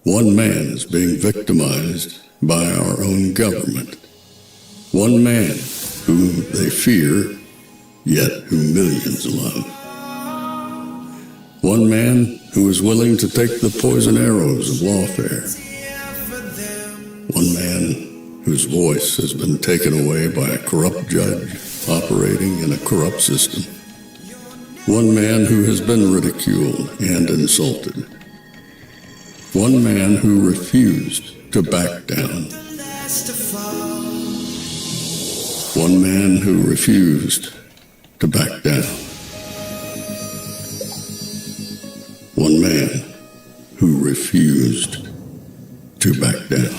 One man is being victimized by our own government. One man whom they fear, yet whom millions love. One man who is willing to take the poison arrows of lawfare. One man whose voice has been taken away by a corrupt judge operating in a corrupt system. One man who has been ridiculed and insulted. One man who refused to back down. One man who refused to back down. One man who refused to back down.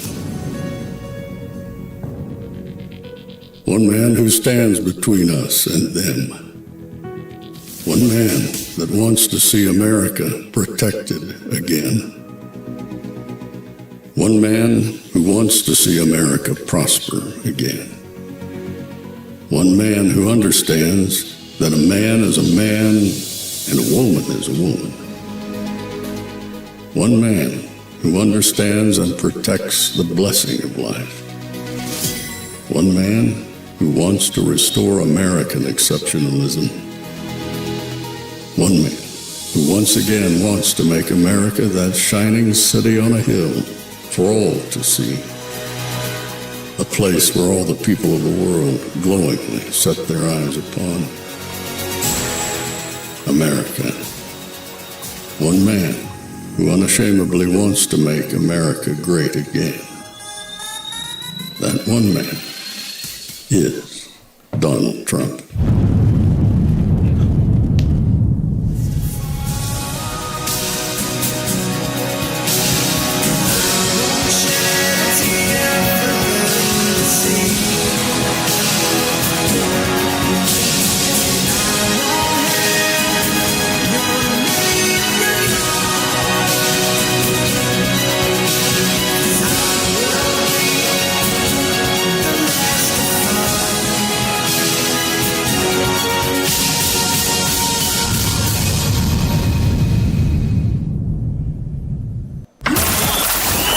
One man who stands between us and them. One man that wants to see America protected again. One man who wants to see America prosper again. One man who understands that a man is a man and a woman is a woman. One man who understands and protects the blessing of life. One man who wants to restore American exceptionalism. One man who once again wants to make America that shining city on a hill for all to see. A place where all the people of the world glowingly set their eyes upon. America. One man who unashamedly wants to make America great again. That one man is Donald Trump.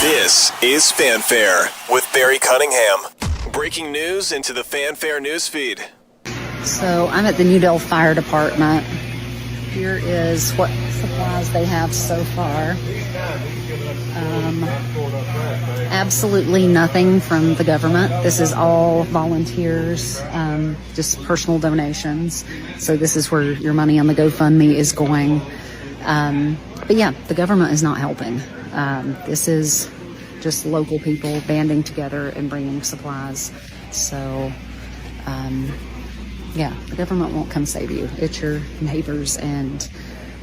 This is Fanfare with Barry Cunningham. Breaking news into the Fanfare newsfeed. So I'm at the New Dell Fire Department. Here is what supplies they have so far. Absolutely nothing from the government. This is all volunteers, just personal donations. So this is where your money on the GoFundMe is going. But yeah, the government is not helping. This is just local people banding together and bringing supplies. So, yeah, the government won't come save you. It's your neighbors and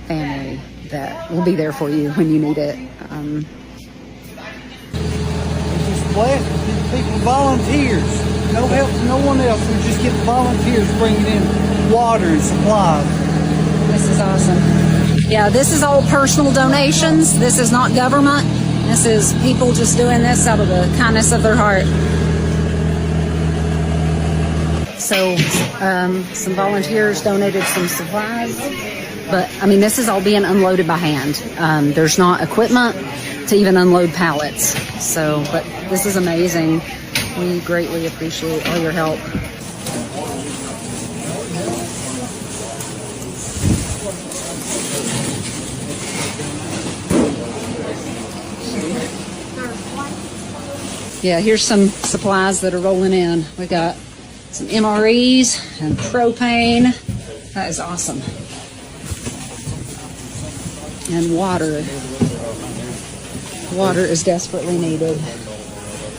family that will be there for you when you need it. Just blessed with people, volunteers. No help from no one else. We just get volunteers bringing in water and supplies. This is awesome. Yeah, this is all personal donations. This is not government. This is people just doing this out of the kindness of their heart. So some volunteers donated some supplies, but I mean, this is all being unloaded by hand. There's not equipment to even unload pallets. So, but this is amazing. We greatly appreciate all your help. Yeah, here's some supplies that are rolling in. We got some MREs and propane. That is awesome. And water. Water is desperately needed.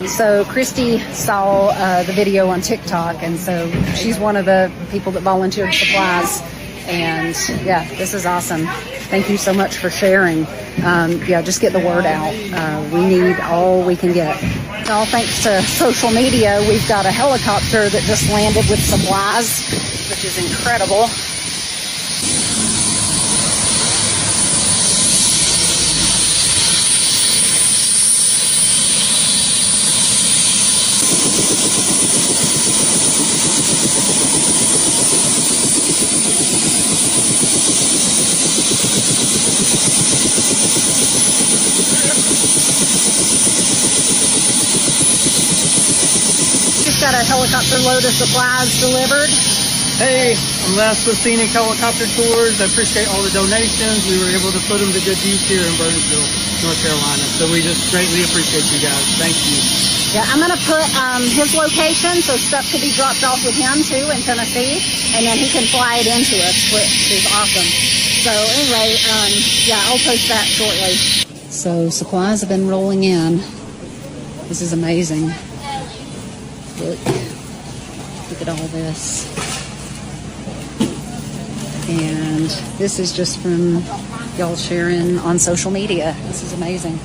So Christy saw the video on TikTok, and so she's one of the people that volunteered supplies. And yeah, this is awesome. Thank you so much for sharing. Yeah, just get the word out. We need all we can get. All thanks to social media, we've got a helicopter that just landed with supplies, which is incredible. helicopter load of supplies delivered. Hey, I'm Last with Scenic Helicopter Tours. I appreciate all the donations. We were able to put them to good use here in Burnsville, North Carolina. So we just greatly appreciate you guys. Thank you. Yeah, I'm going to put his location so stuff could be dropped off with him too in Tennessee, and then he can fly it into us, which is awesome. So anyway, yeah, I'll post that shortly. So supplies have been rolling in. This is amazing. Look at all this. And this is just from y'all sharing on social media. This is amazing.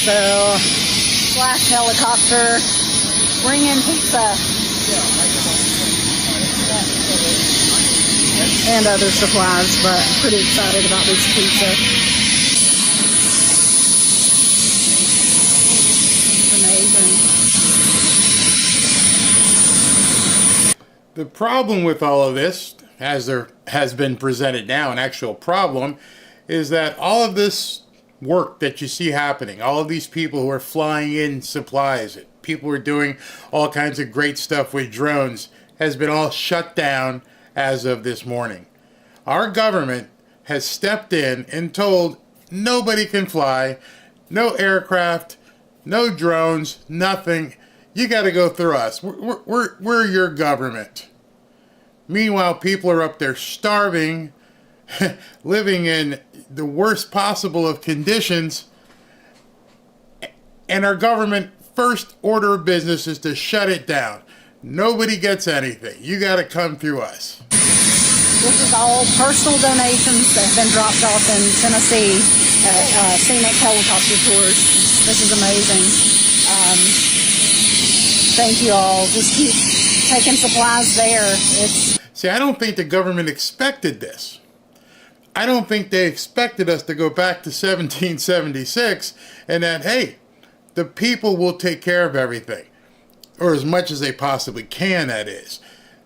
So, Flash helicopter, bring in pizza. And other supplies, but pretty excited about this pizza. The problem with all of this, as there has been presented now, an actual problem, is that all of this work that you see happening, all of these people who are flying in supplies, people who are doing all kinds of great stuff with drones, has been all shut down as of this morning. Our government has stepped in and told nobody can fly, no aircraft, no drones, nothing. You got to go through us. We're your government. Meanwhile, people are up there starving, living in the worst possible of conditions, and our government first order of business is to shut it down. Nobody gets anything. You got to come through us. This is all personal donations that have been dropped off in Tennessee at Scenic Helicopter Tours. This is amazing. Thank you all. Just keep taking supplies there. See, I don't think the government expected this. I don't think they expected us to go back to 1776 and that, hey, the people will take care of everything. Or as much as they possibly can, that is.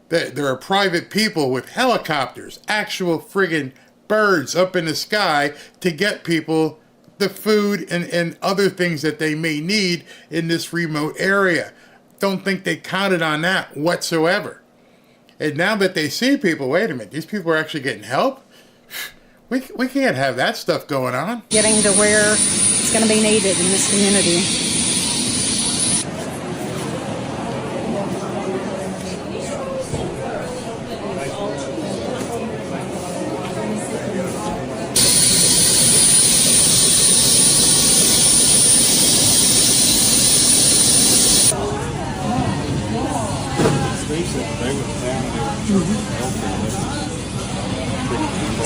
There are private people with helicopters, actual friggin' birds up in the sky to get people the food and other things that they may need in this remote area. Don't think they counted on that whatsoever. And now that they see people, wait a minute, these people are actually getting help? We can't have that stuff going on. Getting to where it's going to be needed in this community.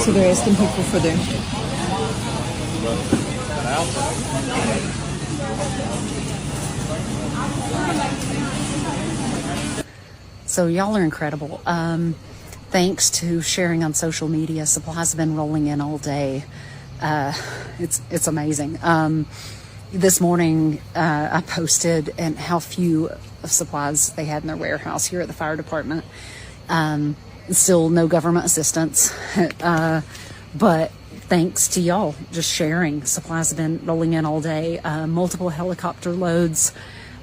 So they're asking people for their... So y'all are incredible. Thanks to sharing on social media, supplies have been rolling in all day. It's amazing. This morning I posted and how few of supplies they had in their warehouse here at the fire department. Still no government assistance, but thanks to y'all just sharing. Supplies have been rolling in all day. Multiple helicopter loads,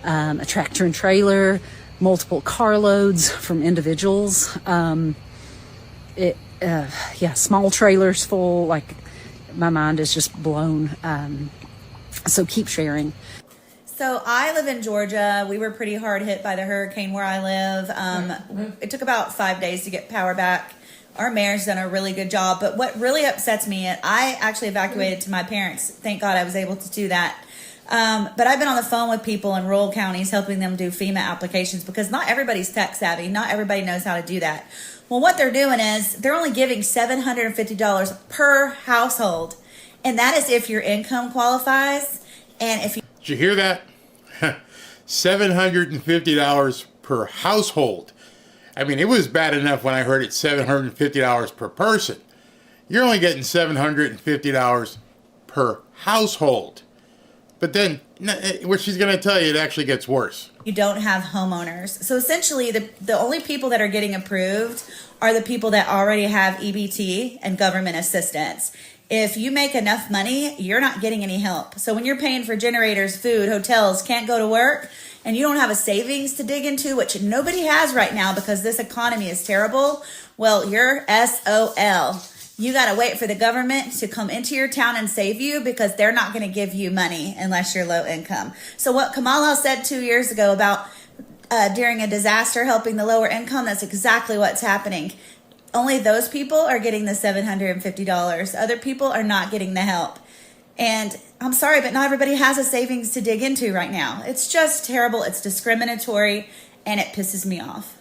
a tractor and trailer, multiple car loads from individuals. Small trailers full. Like, my mind is just blown. So keep sharing. So I live in Georgia. We were pretty hard hit by the hurricane where I live. It took about 5 days to get power back. Our mayor's done a really good job. But what really upsets me, I actually evacuated to my parents. Thank God I was able to do that. But I've been on the phone with people in rural counties helping them do FEMA applications because not everybody's tech savvy. Not everybody knows how to do that. Well, what they're doing is they're only giving $750 per household. And that is if your income qualifies. And if you... Did you hear that? $750 per household. I mean, it was bad enough when I heard it $750 per person. You're only getting $750 per household. But then, what she's going to tell you, it actually gets worse. You don't have homeowners. So essentially, the only people that are getting approved are the people that already have EBT and government assistance. If you make enough money, you're not getting any help. So when you're paying for generators, food, hotels, can't go to work, and you don't have a savings to dig into, which nobody has right now because this economy is terrible, well, you're SOL. You got to wait for the government to come into your town and save you because they're not going to give you money unless you're low income. So what Kamala said 2 years ago about during a disaster helping the lower income, that's exactly what's happening. Only those people are getting the $750. Other people are not getting the help. And I'm sorry, but not everybody has a savings to dig into right now. It's just terrible. It's discriminatory, and it pisses me off.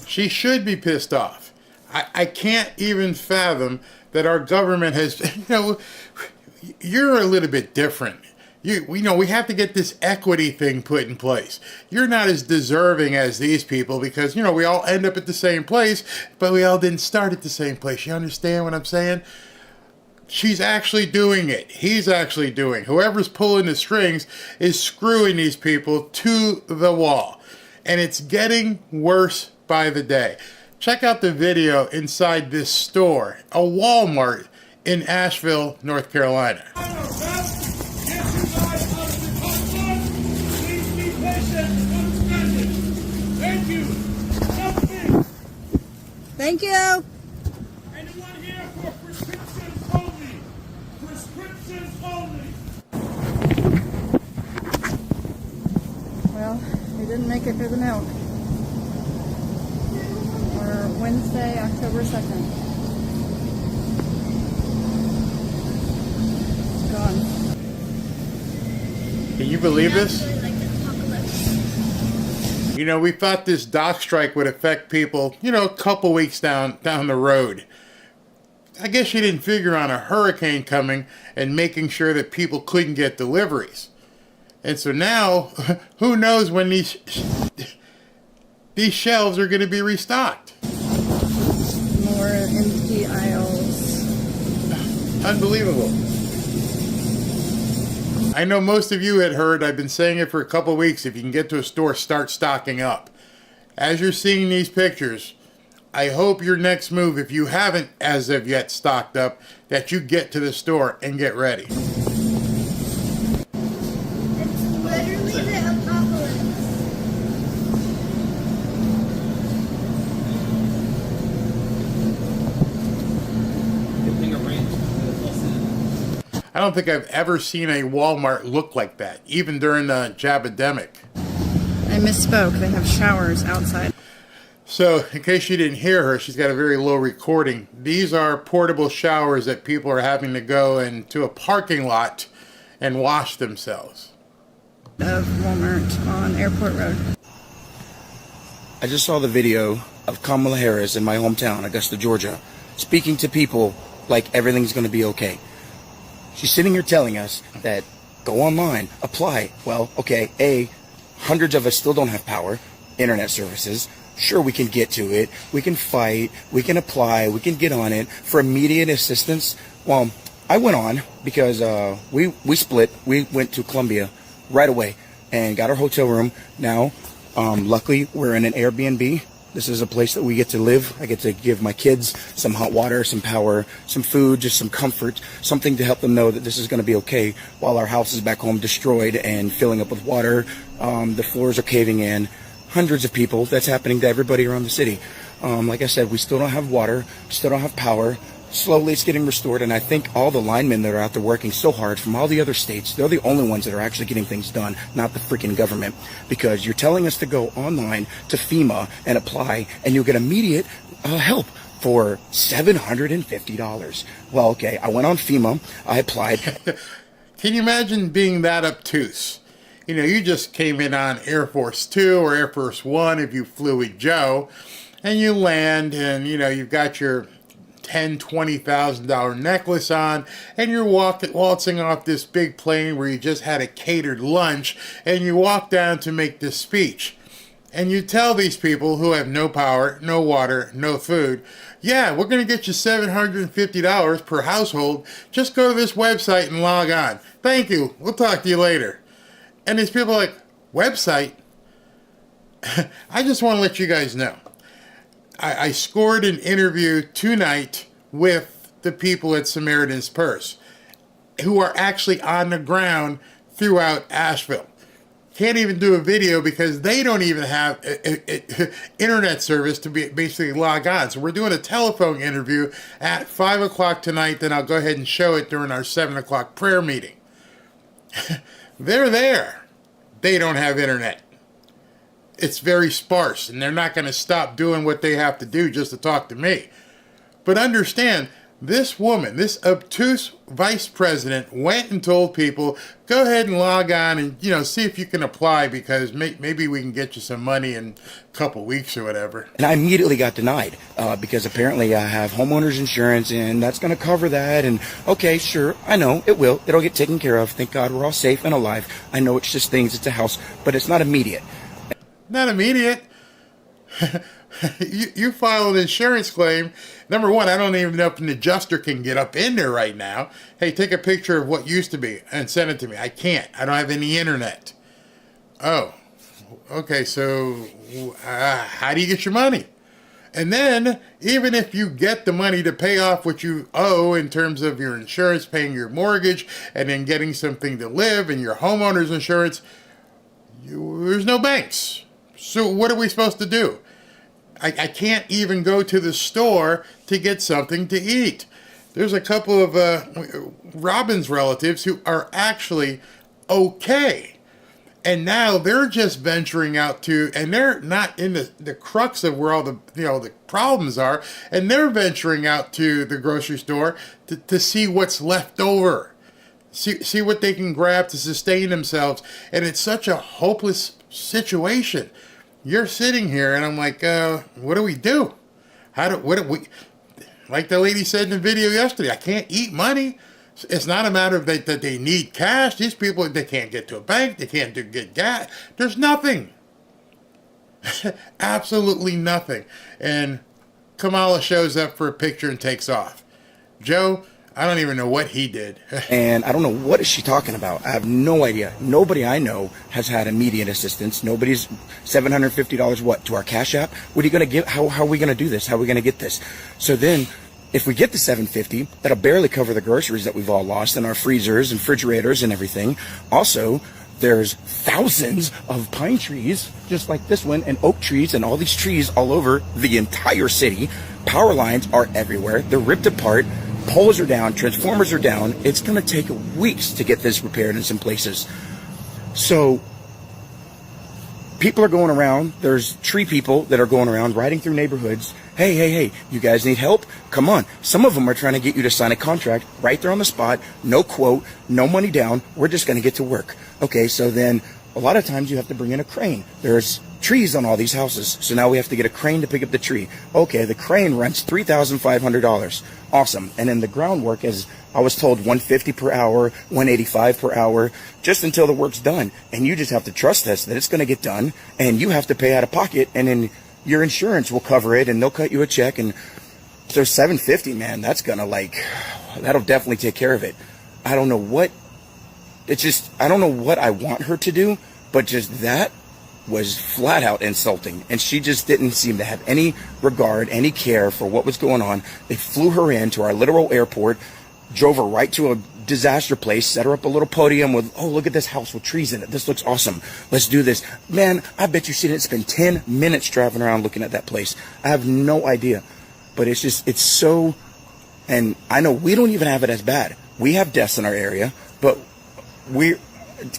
She should be pissed off. I can't even fathom that our government has, you're a little bit different. We have to get this equity thing put in place. You're not as deserving as these people because, we all end up at the same place, but we all didn't start at the same place. You understand what I'm saying? She's actually doing it. He's actually doing it. Whoever's pulling the strings is screwing these people to the wall. And it's getting worse by the day. Check out the video inside this store, a Walmart in Asheville, North Carolina. Thank you. Anyone here for prescriptions only? Prescriptions only. Well, we didn't make it through the milk. We're Wednesday, October 2nd. It's gone. Can you believe this? We thought this dock strike would affect people, a couple weeks down the road. I guess you didn't figure on a hurricane coming and making sure that people couldn't get deliveries. And so now, who knows when these shelves are going to be restocked. More empty aisles. Unbelievable. I know most of you had heard, I've been saying it for a couple weeks, if you can get to a store, start stocking up. As you're seeing these pictures, I hope your next move, if you haven't as of yet stocked up, that you get to the store and get ready. It's literally the apocalypse. I don't think I've ever seen a Walmart look like that, even during the Jabademic. I misspoke. They have showers outside. So, in case you didn't hear her, she's got a very low recording. These are portable showers that people are having to go into a parking lot and wash themselves. Of Walmart on Airport Road. I just saw the video of Kamala Harris in my hometown, Augusta, Georgia, speaking to people like everything's going to be okay. She's sitting here telling us that go online, apply. Well, okay, hundreds of us still don't have power, internet services. Sure, we can get to it. We can fight. We can apply. We can get on it for immediate assistance. Well, I went on because we split. We went to Columbia right away and got our hotel room. Now, luckily, we're in an Airbnb. This is a place that we get to live. I get to give my kids some hot water, some power, some food, just some comfort, something to help them know that this is going to be okay while our house is back home destroyed and filling up with water. The floors are caving in. Hundreds of people. That's happening to everybody around the city. Like I said, we still don't have water, still don't have power. Slowly it's getting restored, and I think all the linemen that are out there working so hard from all the other states, they're the only ones that are actually getting things done, not the freaking government. Because you're telling us to go online to FEMA and apply, and you'll get immediate help for $750. Well, okay, I went on FEMA, I applied. Can you imagine being that obtuse? You just came in on Air Force 2 or Air Force 1 if you flew with Joe, and you land, and, you've got your $10,000-$20,000 necklace on, and you're waltzing off this big plane where you just had a catered lunch, and you walk down to make this speech. and you tell these people who have no power, no water, no food, yeah, we're going to get you $750 per household. Just go to this website and log on. Thank you. We'll talk to you later. And these people are like, website? I just want to let you guys know. I scored an interview tonight with the people at Samaritan's Purse who are actually on the ground throughout Asheville. Can't even do a video because they don't even have internet service to basically log on. So we're doing a telephone interview at 5 o'clock tonight. Then I'll go ahead and show it during our 7 o'clock prayer meeting. They're there. They don't have internet. It's very sparse, and they're not going to stop doing what they have to do just to talk to me. But understand, this woman, this obtuse vice president, went and told people, go ahead and log on and, see if you can apply because maybe we can get you some money in a couple weeks or whatever. And I immediately got denied because apparently I have homeowner's insurance and that's going to cover that. And okay, sure, I know it will. It'll get taken care of. Thank God we're all safe and alive. I know it's just things. It's a house, but it's not immediate. Not immediate. You file an insurance claim. Number one, I don't even know if an adjuster can get up in there right now. Hey, take a picture of what used to be and send it to me. I can't. I don't have any internet. Oh, okay. So how do you get your money? And then, even if you get the money to pay off what you owe in terms of your insurance, paying your mortgage, and then getting something to live and your homeowner's insurance, there's no banks. So what are we supposed to do? I can't even go to the store to get something to eat. There's a couple of Robin's relatives who are actually okay. And now they're just venturing out to, and they're not in the crux of where all the problems are, and they're venturing out to the grocery store to see what's left over. See what they can grab to sustain themselves. And it's such a hopeless situation. You're sitting here, and I'm like, what do we do? What do we? Like the lady said in the video yesterday, I can't eat money. It's not a matter of that they need cash. These people, they can't get to a bank. They can't get gas. There's nothing. Absolutely nothing. And Kamala shows up for a picture and takes off. Joe, I don't even know what he did. And I don't know what is she talking about. I have no idea. Nobody I know has had immediate assistance. Nobody's $750 what to our Cash App. What are you going to give? How are we going to do this? How are we going to get this? So then, if we get the $750, that'll barely cover the groceries that we've all lost and our freezers and refrigerators and everything. Also, there's thousands of pine trees, just like this one, and oak trees, and all these trees all over the entire city. Power lines are everywhere. They're ripped apart. Poles are down, transformers are down. It's going to take weeks to get this repaired in some places. So people are going around. There's tree people that are going around riding through neighborhoods. Hey, you guys need help? Come on. Some of them are trying to get you to sign a contract right there on the spot. No quote, no money down. We're just going to get to work. Okay, so then a lot of times you have to bring in a crane. There's trees on all these houses. So now we have to get a crane to pick up the tree. Okay, the crane rents $3,500. Awesome. And then the groundwork is, I was told, $150 per hour, $185 per hour, just until the work's done. And you just have to trust us that it's going to get done, and you have to pay out of pocket, and then your insurance will cover it, and they'll cut you a check. And so $750, man, that's going to that'll definitely take care of it. I don't know what, I don't know what I want her to do, but just that was flat out insulting, and she just didn't seem to have any regard, any care for what was going on. They flew her into our literal airport, drove her right to a disaster place, set her up a little podium with, oh, look at this house with trees in it. This looks awesome. Let's do this. Man, I bet you she didn't spend 10 minutes driving around looking at that place. I have no idea. But it's so, and I know we don't even have it as bad. We have deaths in our area, but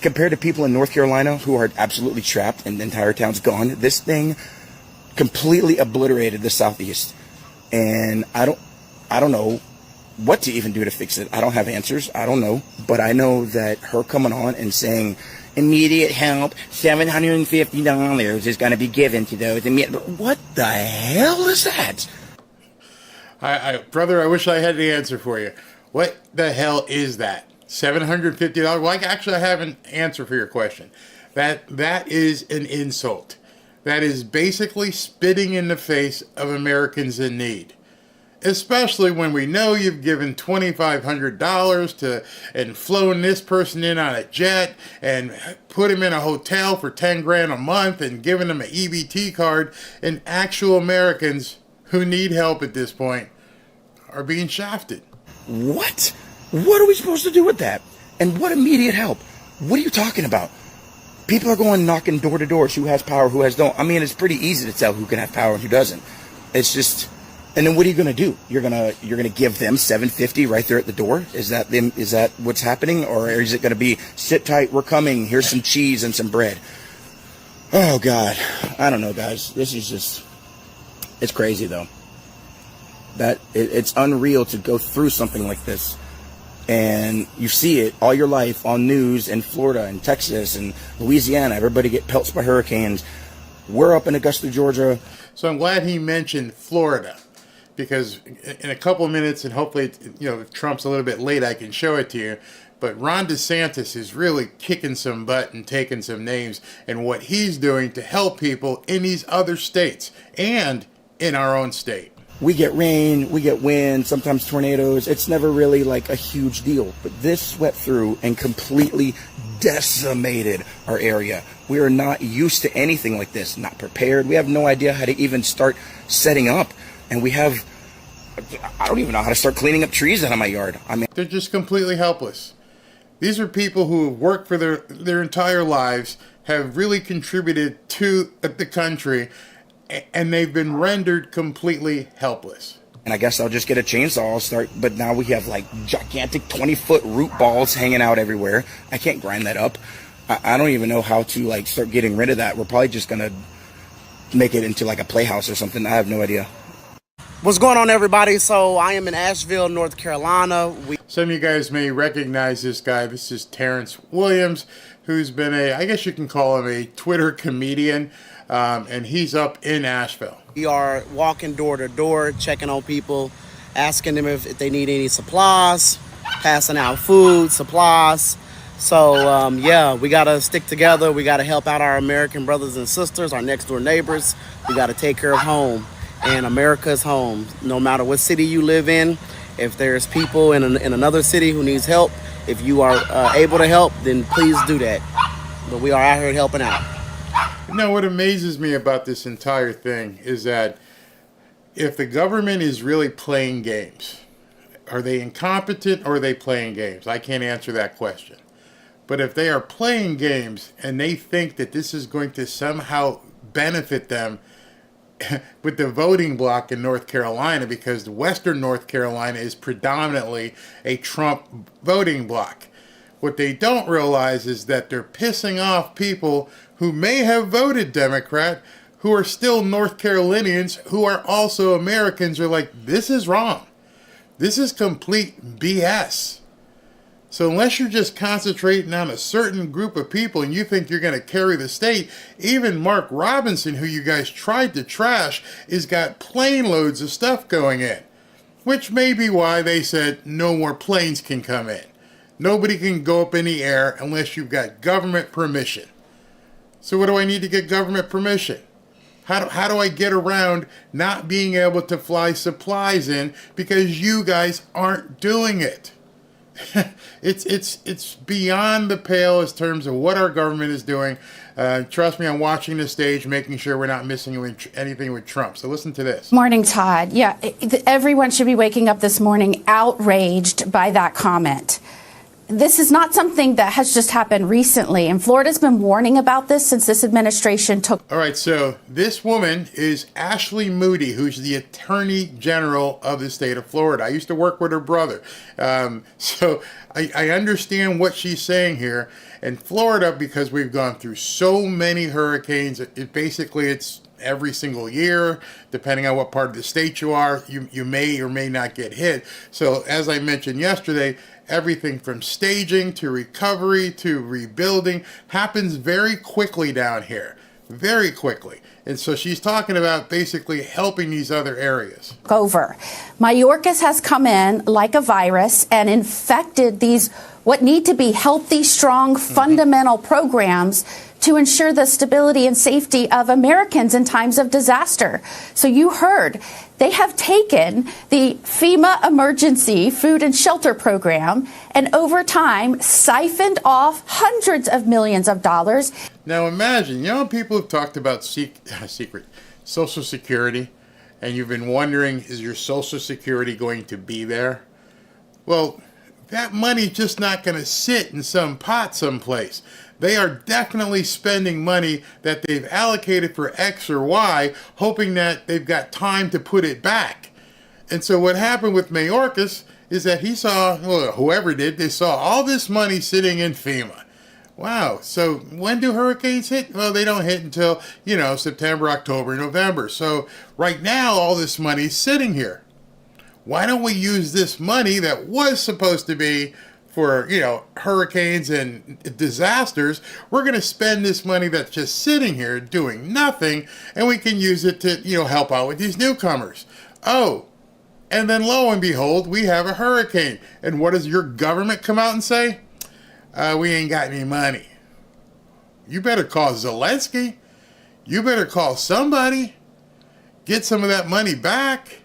compared to people in North Carolina who are absolutely trapped and the entire town's gone, this thing completely obliterated the Southeast. And I don't know what to even do to fix it. I don't have answers. I don't know. But I know that her coming on and saying immediate help, $750 is going to be given to those immediate. What the hell is that? Brother, I wish I had the answer for you. What the hell is that? $750? Well, I have an answer for your question. That is an insult. that is basically spitting in the face of Americans in need. Especially when we know you've given $2,500 to and flown this person in on a jet and put him in a hotel for 10 grand a month and given him an EBT card, and actual Americans who need help at this point are being shafted. What? What are we supposed to do with that? And what immediate help? What are you talking about? People are going knocking door to door. Who has power, who has don't. I mean, it's pretty easy to tell who can have power and who doesn't. It's just, and then what are you going to do? You're gonna give them $750 right there at the door? Is that them? Is that what's happening, or is it going to be sit tight? We're coming. Here's some cheese and some bread. Oh God, I don't know, guys. This is just, it's crazy though. It's unreal to go through something like this. And you see it all your life on news in Florida and Texas and Louisiana. Everybody get pelts by hurricanes. We're up in Augusta, Georgia. So I'm glad he mentioned Florida, because in a couple of minutes, and hopefully, if Trump's a little bit late, I can show it to you. But Ron DeSantis is really kicking some butt and taking some names, and what he's doing to help people in these other states and in our own state. We get rain, we get wind, sometimes tornadoes. It's never really like a huge deal. But this swept through and completely decimated our area. We are not used to anything like this, not prepared. We have no idea how to even start setting up. And I don't even know how to start cleaning up trees out of my yard. I mean, they're just completely helpless. These are people who have worked for their entire lives, have really contributed to the country, and they've been rendered completely helpless. And I guess I'll just get a chainsaw, but now we have like gigantic 20-foot root balls hanging out everywhere. I can't grind that up. I don't even know how to start getting rid of that. We're probably just gonna make it into like a playhouse or something. I have no idea. What's going on, everybody? So I am in Asheville, North Carolina. Some of you guys may recognize this guy. This is Terrence Williams, who's been I guess you can call him a Twitter comedian. And he's up in Asheville. We are walking door to door, checking on people, asking them if they need any supplies, passing out food, supplies. So, we got to stick together. We got to help out our American brothers and sisters, our next door neighbors. We got to take care of home. And America's home. No matter what city you live in, if there's people in another city who needs help, if you are able to help, then please do that. But we are out here helping out. What amazes me about this entire thing is that if the government is really playing games, are they incompetent or are they playing games? I can't answer that question. But if they are playing games and they think that this is going to somehow benefit them with the voting bloc in North Carolina, because Western North Carolina is predominantly a Trump voting bloc, what they don't realize is that they're pissing off people who may have voted Democrat, who are still North Carolinians, who are also Americans, are like, this is wrong. This is complete BS. So unless you're just concentrating on a certain group of people and you think you're going to carry the state, even Mark Robinson, who you guys tried to trash, has got plane loads of stuff going in, which may be why they said no more planes can come in. Nobody can go up in the air unless you've got government permission. So what do I need to get government permission? How do I get around not being able to fly supplies in because you guys aren't doing it? It's beyond the pale in terms of what our government is doing. Trust me, I'm watching the stage, making sure we're not missing anything with Trump. So listen to this. Morning, Todd. Yeah, everyone should be waking up this morning outraged by that comment. This is not something that has just happened recently, and Florida's been warning about this since this administration took. All right, so this woman is Ashley Moody, who's the Attorney General of the state of Florida. I used to work with her brother, so I understand what she's saying here. In Florida, because we've gone through so many hurricanes, it's every single year, depending on what part of the state you are, you may or may not get hit. So as I mentioned yesterday, everything from staging to recovery to rebuilding happens very quickly down here, very quickly. And so she's talking about basically helping these other areas. Over. Mayorkas has come in like a virus and infected these what need to be healthy, strong, fundamental programs to ensure the stability and safety of Americans in times of disaster. So you heard, they have taken the FEMA Emergency Food and Shelter Program and over time siphoned off hundreds of millions of dollars. Now imagine, you know, people have talked about secret Social Security, and you've been wondering, is your Social Security going to be there? Well, that money's just not going to sit in some pot someplace. They are definitely spending money that they've allocated for X or Y, hoping that they've got time to put it back. And so what happened with Mayorkas is that he saw, well, whoever did, they saw all this money sitting in FEMA. Wow. So when do hurricanes hit? Well, they don't hit until, you know, September, October, November. So right now, all this money's sitting here. Why don't we use this money that was supposed to be for, you know, hurricanes and disasters? We're going to spend this money that's just sitting here doing nothing, and we can use it to, you know, help out with these newcomers. Oh, and then lo and behold, we have a hurricane. And what does your government come out and say? We ain't got any money. You better call Zelensky. You better call somebody. Get some of that money back.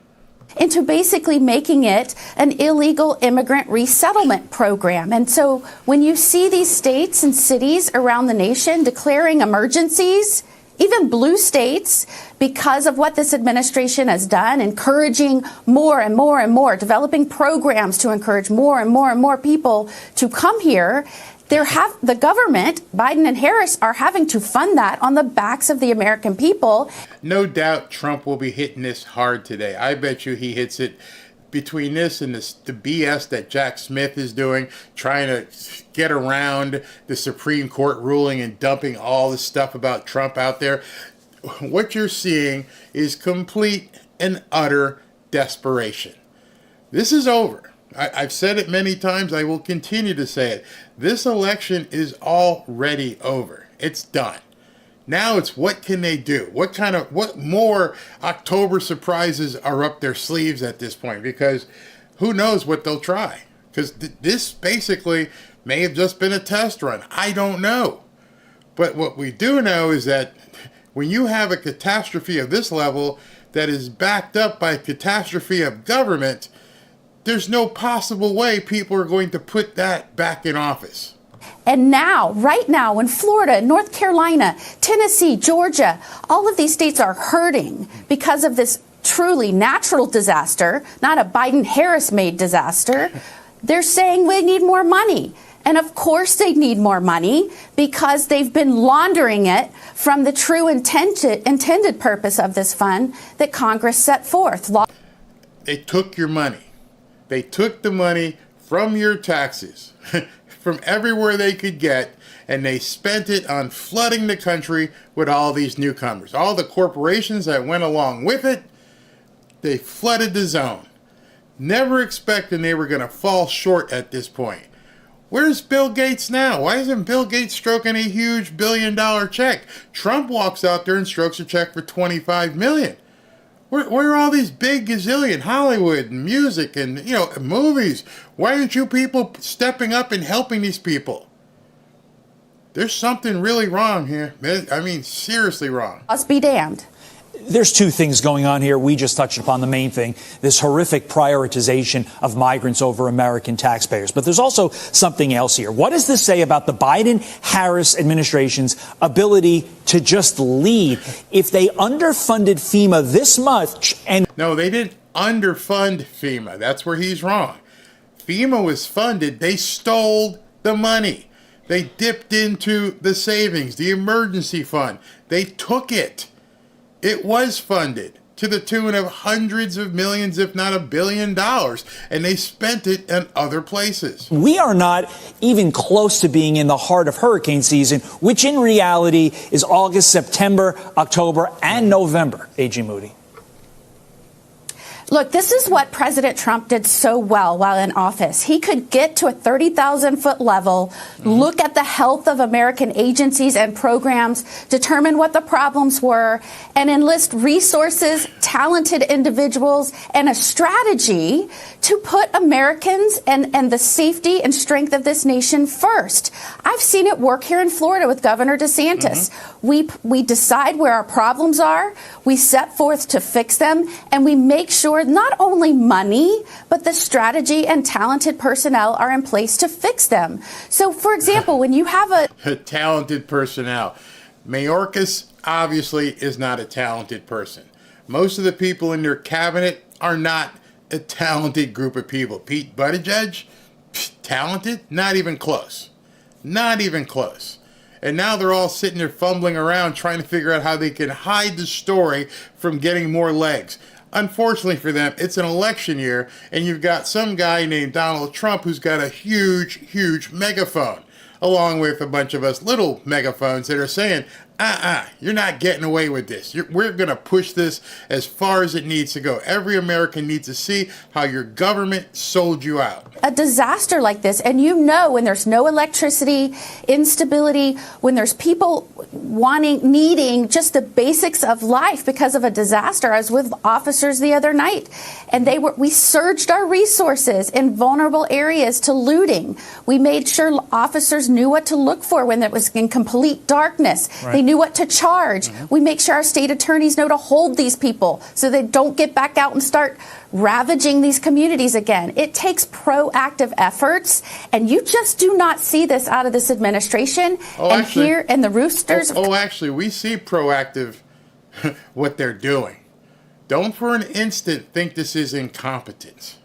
Into basically making it an illegal immigrant resettlement program. And so when you see these states and cities around the nation declaring emergencies, even blue states, because of what this administration has done, encouraging more and more and more, developing programs to encourage more and more and more people to come here, the government, Biden and Harris, are having to fund that on the backs of the American people. No doubt Trump will be hitting this hard today. I bet you he hits it between this and the BS that Jack Smith is doing, trying to get around the Supreme Court ruling and dumping all this stuff about Trump out there. What you're seeing is complete and utter desperation. This is over. I've said it many times. I will continue to say it. This election is already over. It's done. Now it's what can they do? What more October surprises are up their sleeves at this point? Because who knows what they'll try? Because this basically may have just been a test run. I don't know. But what we do know is that when you have a catastrophe of this level that is backed up by a catastrophe of government, there's no possible way people are going to put that back in office. And now, right now, in Florida, North Carolina, Tennessee, Georgia, all of these states are hurting because of this truly natural disaster, not a Biden-Harris-made disaster. They're saying we need more money. And of course they need more money because they've been laundering it from the true intended purpose of this fund that Congress set forth. They took your money. They took the money from your taxes, from everywhere they could get, and they spent it on flooding the country with all these newcomers. All the corporations that went along with it, they flooded the zone. Never expecting they were going to fall short at this point. Where's Bill Gates now? Why isn't Bill Gates stroking a huge billion-dollar check? Trump walks out there and strokes a check for $25 million. Where are all these big gazillion Hollywood and music and, you know, movies? Why aren't you people stepping up and helping these people? There's something really wrong here. I mean, seriously wrong. Must be damned. There's two things going on here. We just touched upon the main thing, this horrific prioritization of migrants over American taxpayers. But there's also something else here. What does this say about the Biden-Harris administration's ability to just lead if they underfunded FEMA this much? And no, they didn't underfund FEMA. That's where he's wrong. FEMA was funded. They stole the money. They dipped into the savings, the emergency fund. They took it. It was funded to the tune of hundreds of millions, if not $1 billion, and they spent it in other places. We are not even close to being in the heart of hurricane season, which in reality is August, September, October, and November. A.G. Moody. Look, this is what President Trump did so well while in office. He could get to a 30,000-foot level, look at the health of American agencies and programs, determine what the problems were, and enlist resources, talented individuals, and a strategy to put Americans and the safety and strength of this nation first. I've seen it work here in Florida with Governor DeSantis. We decide where our problems are, we set forth to fix them, and we make sure not only money, but the strategy and talented personnel are in place to fix them. So, for example, when you have a talented personnel, Mayorkas obviously is not a talented person. Most of the people in their cabinet are not a talented group of people. Pete Buttigieg, talented? Not even close. Not even close. And now they're all sitting there fumbling around trying to figure out how they can hide the story from getting more legs. Unfortunately for them, it's an election year, and you've got some guy named Donald Trump who's got a huge megaphone, along with a bunch of us little megaphones that are saying, you're not getting away with this. We're going to push this as far as it needs to go. Every American needs to see how your government sold you out. A disaster like this, and you know when there's no electricity, instability, when there's people needing just the basics of life because of a disaster. I was with officers the other night, and we surged our resources in vulnerable areas to looting. We made sure officers knew what to look for when it was in complete darkness. Right. They knew what to charge. We make sure our state attorneys know to hold these people so they don't get back out and start ravaging these communities again. It takes proactive efforts, and you just do not see this out of this administration. Here in the Roosters. Actually, we see proactive what they're doing. Don't for an instant think this is incompetence.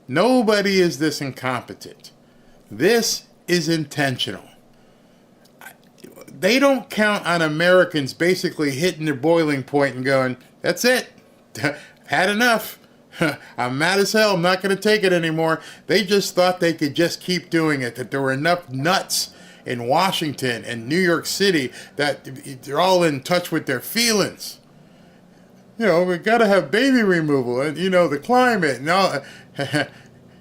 Nobody is this incompetent. This is intentional. They don't count on Americans basically hitting their boiling point and going, that's it, had enough. I'm mad as hell. I'm not going to take it anymore. They just thought they could just keep doing it, that there were enough nuts in Washington and New York City that they're all in touch with their feelings. You know, we got to have baby removal and, you know, the climate and all.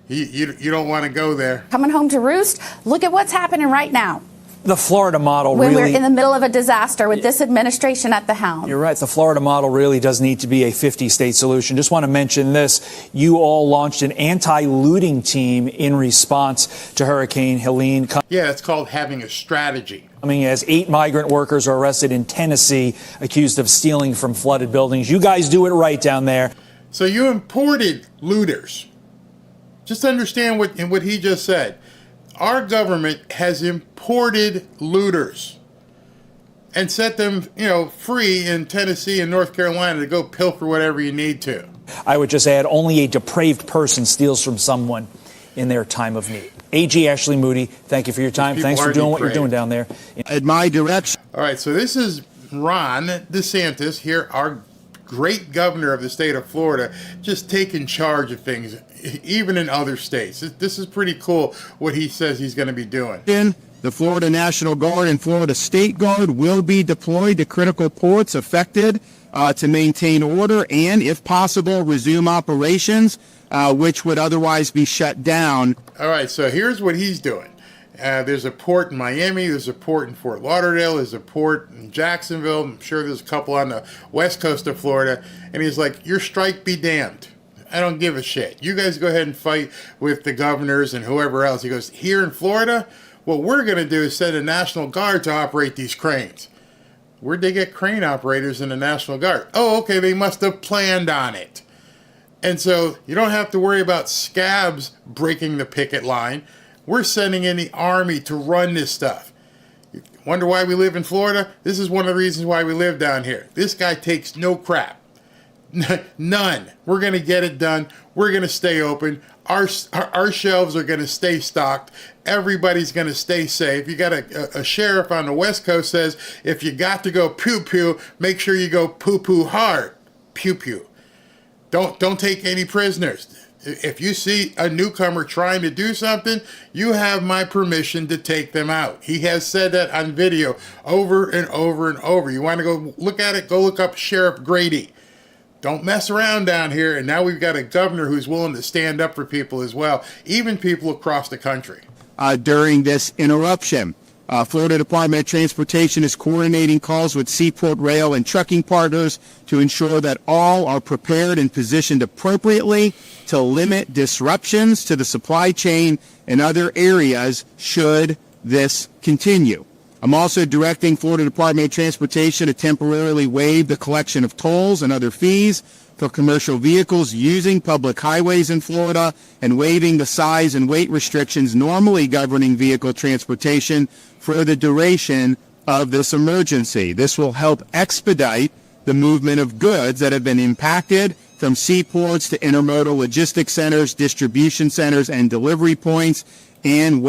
You don't want to go there. Coming home to roost, look at what's happening right now. The Florida model when really... we're in the middle of a disaster with this administration at the helm. You're right. The Florida model really does need to be a 50-state solution. Just want to mention this. You all launched an anti-looting team in response to Hurricane Helene. Yeah, it's called having a strategy. Coming as 8 migrant workers are arrested in Tennessee, accused of stealing from flooded buildings. You guys do it right down there. So you imported looters. Just understand what he just said. Our government has imported looters and set them, free in Tennessee and North Carolina to go pilfer whatever you need to. I would just add, only a depraved person steals from someone in their time of need. AG Ashley Moody, thank you for your time. Thanks for doing what you're doing down there. At my direction. All right, so this is Ron DeSantis here, our great governor of the state of Florida, just taking charge of things, even in other states. This is pretty cool what he says he's going to be doing. The Florida National Guard and Florida State Guard will be deployed to critical ports affected to maintain order and, if possible, resume operations, which would otherwise be shut down. All right, so here's what he's doing. There's a port in Miami, there's a port in Fort Lauderdale, there's a port in Jacksonville, I'm sure there's a couple on the west coast of Florida, and he's like, your strike be damned. I don't give a shit. You guys go ahead and fight with the governors and whoever else. He goes, here in Florida, what we're going to do is send a National Guard to operate these cranes. Where'd they get crane operators in the National Guard? Oh, okay, they must have planned on it. And so you don't have to worry about scabs breaking the picket line. We're sending in the Army to run this stuff. You wonder why we live in Florida? This is one of the reasons why we live down here. This guy takes no crap. None. We're going to get it done. We're going to stay open. Our shelves are going to stay stocked. Everybody's going to stay safe. You got a sheriff on the West Coast says, if you got to go pew-pew, make sure you go poo-poo hard. Pew-pew. Don't take any prisoners. If you see a newcomer trying to do something, you have my permission to take them out. He has said that on video over and over and over. You want to go look at it? Go look up Sheriff Grady. don't mess around down here. And now we've got a governor who's willing to stand up for people as well, even people across the country. During this interruption, Florida Department of Transportation is coordinating calls with seaport rail and trucking partners to ensure that all are prepared and positioned appropriately to limit disruptions to the supply chain in other areas should this continue. I'm also directing Florida Department of Transportation to temporarily waive the collection of tolls and other fees for commercial vehicles using public highways in Florida and waiving the size and weight restrictions normally governing vehicle transportation for the duration of this emergency. This will help expedite the movement of goods that have been impacted from seaports to intermodal logistics centers, distribution centers, and delivery points, and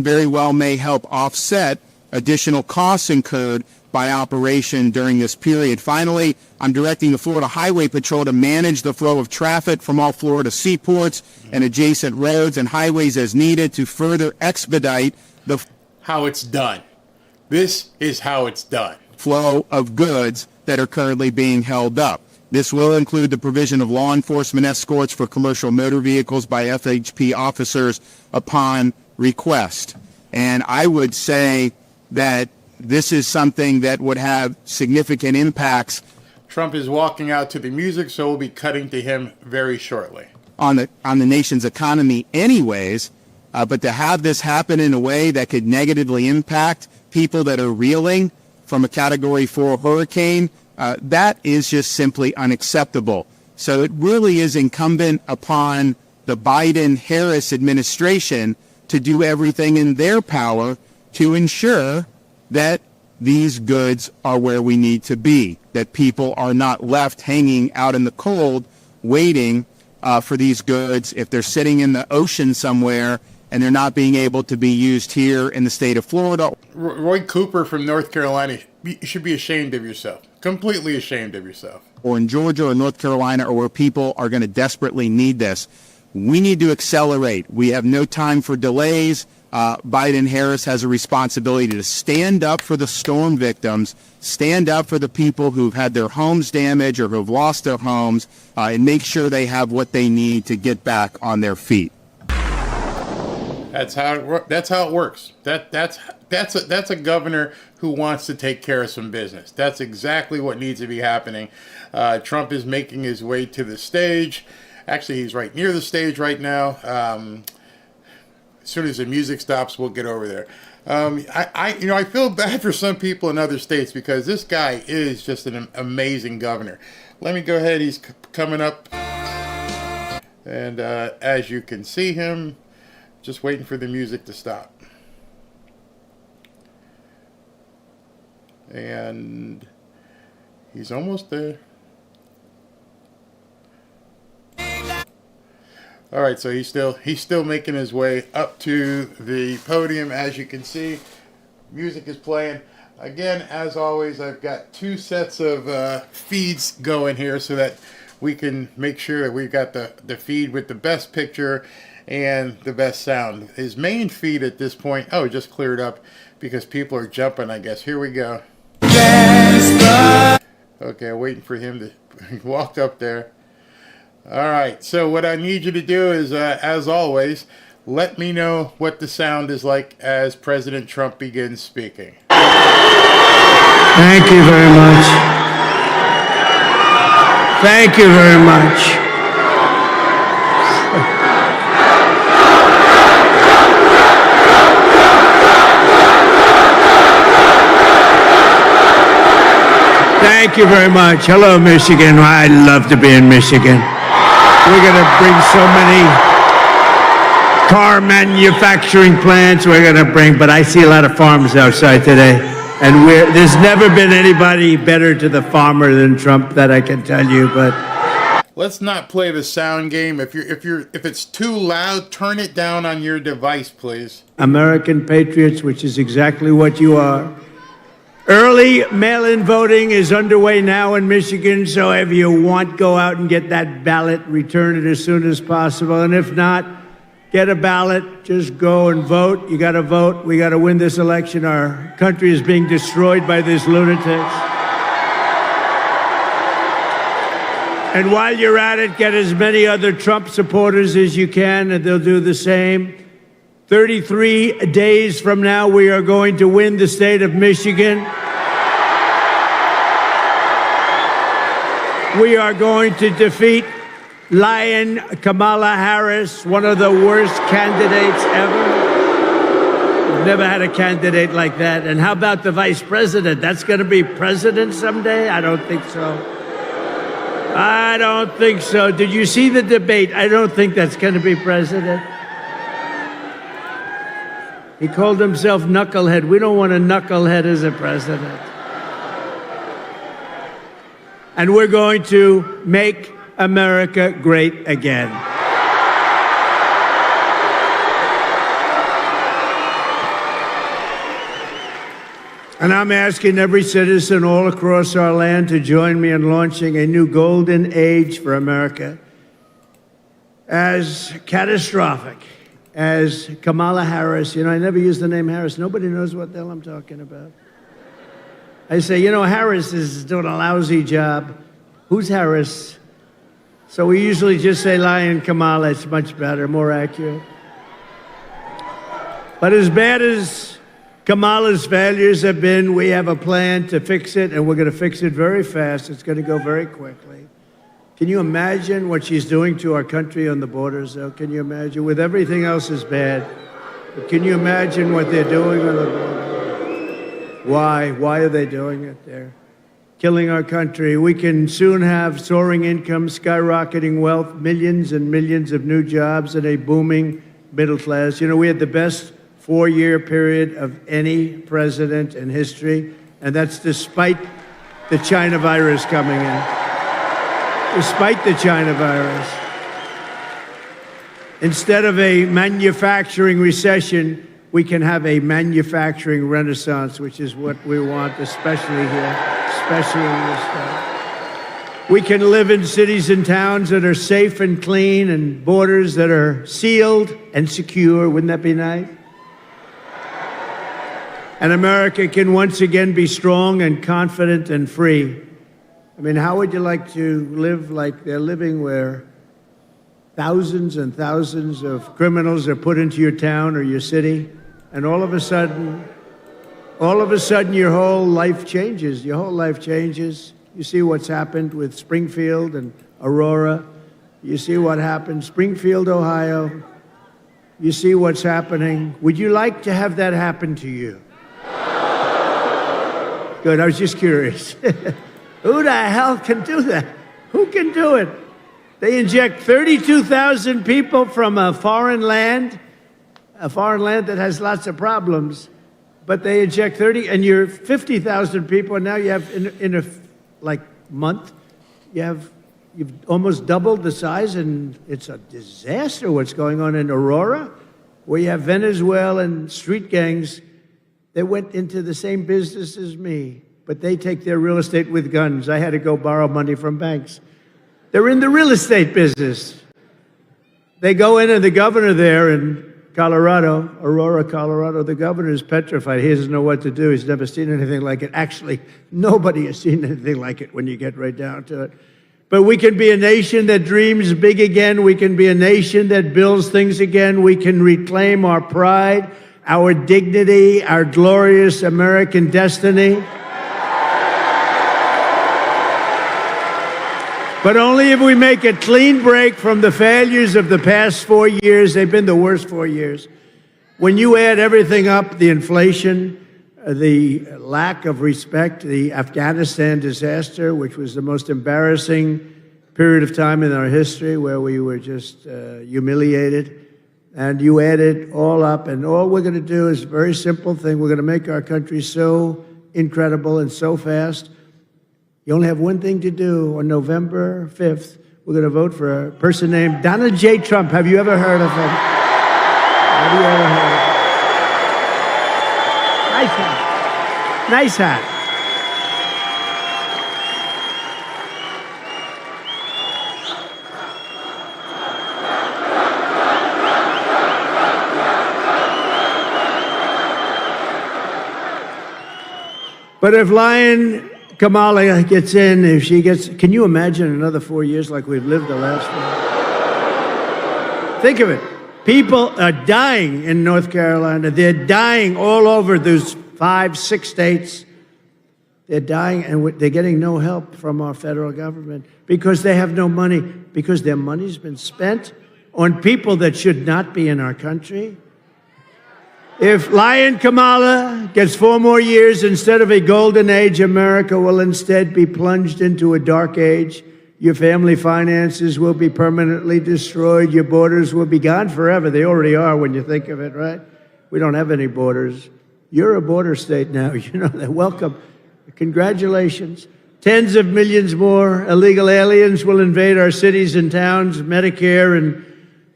very well may help offset additional costs incurred by operation during this period. Finally, I'm directing the Florida Highway Patrol to manage the flow of traffic from all Florida seaports and adjacent roads and highways as needed to further expedite the how it's done. This is how it's done. Flow of goods that are currently being held up. This will include the provision of law enforcement escorts for commercial motor vehicles by FHP officers upon request. And I would say that this is something that would have significant impacts. Trump is walking out to the music, so we'll be cutting to him very shortly. On the nation's economy anyways, but to have this happen in a way that could negatively impact people that are reeling from a Category 4 hurricane, that is just simply unacceptable. So it really is incumbent upon the Biden-Harris administration to do everything in their power to ensure that these goods are where we need to be, that people are not left hanging out in the cold waiting for these goods if they're sitting in the ocean somewhere and they're not being able to be used here in the state of Florida. Roy Cooper from North Carolina, you should be ashamed of yourself. Completely ashamed of yourself. Or in Georgia or North Carolina, or where people are going to desperately need this. We need to accelerate. We have no time for delays. Biden-Harris has a responsibility to stand up for the storm victims, stand up for the people who've had their homes damaged or who've lost their homes, and make sure they have what they need to get back on their feet. That's how it works. That's a governor who wants to take care of some business. That's exactly what needs to be happening. Trump is making his way to the stage. Actually, he's right near the stage right now. As soon as the music stops, we'll get over there. I feel bad for some people in other states because this guy is just an amazing governor. Let me go ahead. He's coming up, and as you can see him, just waiting for the music to stop. And he's almost there. All right, so he's still making his way up to the podium. As you can see, music is playing. Again, as always, I've got two sets of feeds going here so that we can make sure that we've got the feed with the best picture and the best sound. His main feed at this point, oh, it just cleared up because people are jumping, I guess. Here we go. Okay, waiting for him to walk up there. All right, so what I need you to do is, as always, let me know what the sound is like as President Trump begins speaking. Thank you very much. Thank you very much. Thank you very much. Hello, Michigan. I love to be in Michigan. We're going to bring so many car manufacturing plants we're going to bring, but I see a lot of farmers outside today. And there's never been anybody better to the farmer than Trump, that I can tell you, but let's not play the sound game. If it's too loud, turn it down on your device, please. American patriots, which is exactly what you are. Early mail-in voting is underway now in Michigan, so if you want, go out and get that ballot, return it as soon as possible. And if not, get a ballot, just go and vote. You got to vote. We got to win this election. Our country is being destroyed by these lunatics. And while you're at it, get as many other Trump supporters as you can, and they'll do the same. 33 days from now, we are going to win the state of Michigan. We are going to defeat Lion Kamala Harris, one of the worst candidates ever. We've never had a candidate like that. And how about the vice president? That's going to be president someday? I don't think so. I don't think so. Did you see the debate? I don't think that's going to be president. He called himself knucklehead. We don't want a knucklehead as a president. And we're going to make America great again. And I'm asking every citizen all across our land to join me in launching a new golden age for America. As catastrophic as Kamala Harris, I never use the name Harris. Nobody knows what the hell I'm talking about. I say, Harris is doing a lousy job. Who's Harris? So we usually just say Lion Kamala. It's much better, more accurate. But as bad as Kamala's failures have been, we have a plan to fix it, and we're going to fix it very fast. It's going to go very quickly. Can you imagine what she's doing to our country on the borders, though? Can you imagine? With everything else is bad. But can you imagine what they're doing on the border? Why? Why are they doing it? They're killing our country. We can soon have soaring incomes, skyrocketing wealth, millions and millions of new jobs, and a booming middle class. We had the best 4-year period of any president in history, and that's despite the China virus coming in. Despite the China virus. Instead of a manufacturing recession, we can have a manufacturing renaissance, which is what we want, especially here, especially in this state. We can live in cities and towns that are safe and clean and borders that are sealed and secure. Wouldn't that be nice? And America can once again be strong and confident and free. I mean, how would you like to live like they're living, where thousands and thousands of criminals are put into your town or your city, and all of a sudden, your whole life changes. Your whole life changes. You see what's happened with Springfield and Aurora. You see what happened, Springfield, Ohio. You see what's happening. Would you like to have that happen to you? Good, I was just curious. Who the hell can do that? Who can do it? They inject 32,000 people from a foreign land that has lots of problems, but they inject 30, and you're 50,000 people, and now you have, in a month, you've almost doubled the size, and it's a disaster what's going on in Aurora, where you have Venezuelan street gangs that went into the same business as me, but they take their real estate with guns. I had to go borrow money from banks. They're in the real estate business. They go in, and the governor there in Colorado, Aurora, Colorado, the governor is petrified. He doesn't know what to do. He's never seen anything like it. Actually, nobody has seen anything like it when you get right down to it. But we can be a nation that dreams big again. We can be a nation that builds things again. We can reclaim our pride, our dignity, our glorious American destiny. But only if we make a clean break from the failures of the past 4 years. They've been the worst 4 years. When you add everything up, the inflation, the lack of respect, the Afghanistan disaster, which was the most embarrassing period of time in our history, where we were just humiliated, and you add it all up, and all we're going to do is a very simple thing. We're going to make our country so incredible and so fast. You only have one thing to do. On November 5th, we're going to vote for a person named Donald J. Trump. Have you ever heard of him? Have you ever heard of him? Nice hat. Nice hat. But if Lion Kamala gets in, if she gets, can you imagine another 4 years like we've lived the last 4? Think of it. People are dying in North Carolina. They're dying all over those 5, 6 states. They're dying, and they're getting no help from our federal government because they have no money, because their money's been spent on people that should not be in our country. If Lion Kamala gets 4 more years instead of a golden age, America will instead be plunged into a dark age. Your family finances will be permanently destroyed. Your borders will be gone forever. They already are when you think of it, right? We don't have any borders. You're a border state now. You know that. Welcome. Congratulations. Tens of millions more illegal aliens will invade our cities and towns. Medicare and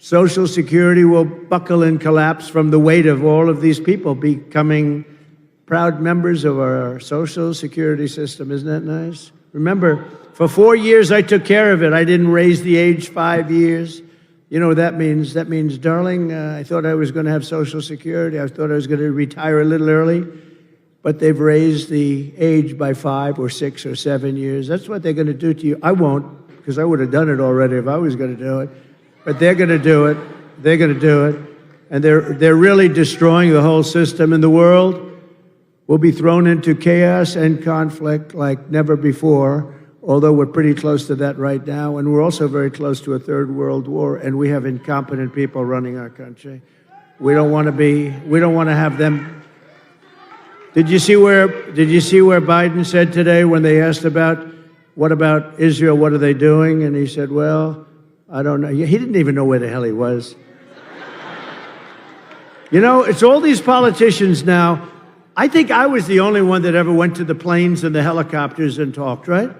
Social Security will buckle and collapse from the weight of all of these people becoming proud members of our Social Security system. Isn't that nice? Remember, for 4 years I took care of it. I didn't raise the age 5 years. You know what that means? That means, darling, I thought I was going to have Social Security. I thought I was going to retire a little early. But they've raised the age by 5 or 6 or 7 years. That's what they're going to do to you. I won't, because I would have done it already if I was going to do it. But they're going to do it. They're going to do it. And they're really destroying the whole system. And the world will be thrown into chaos and conflict like never before, although we're pretty close to that right now. And we're also very close to a third world war. And we have incompetent people running our country. We don't want to have them. Did you see where Biden said today when they asked what about Israel, what are they doing? And he said, well, I don't know. He didn't even know where the hell he was. You know, it's all these politicians now. I think I was the only one that ever went to the planes and the helicopters and talked, right?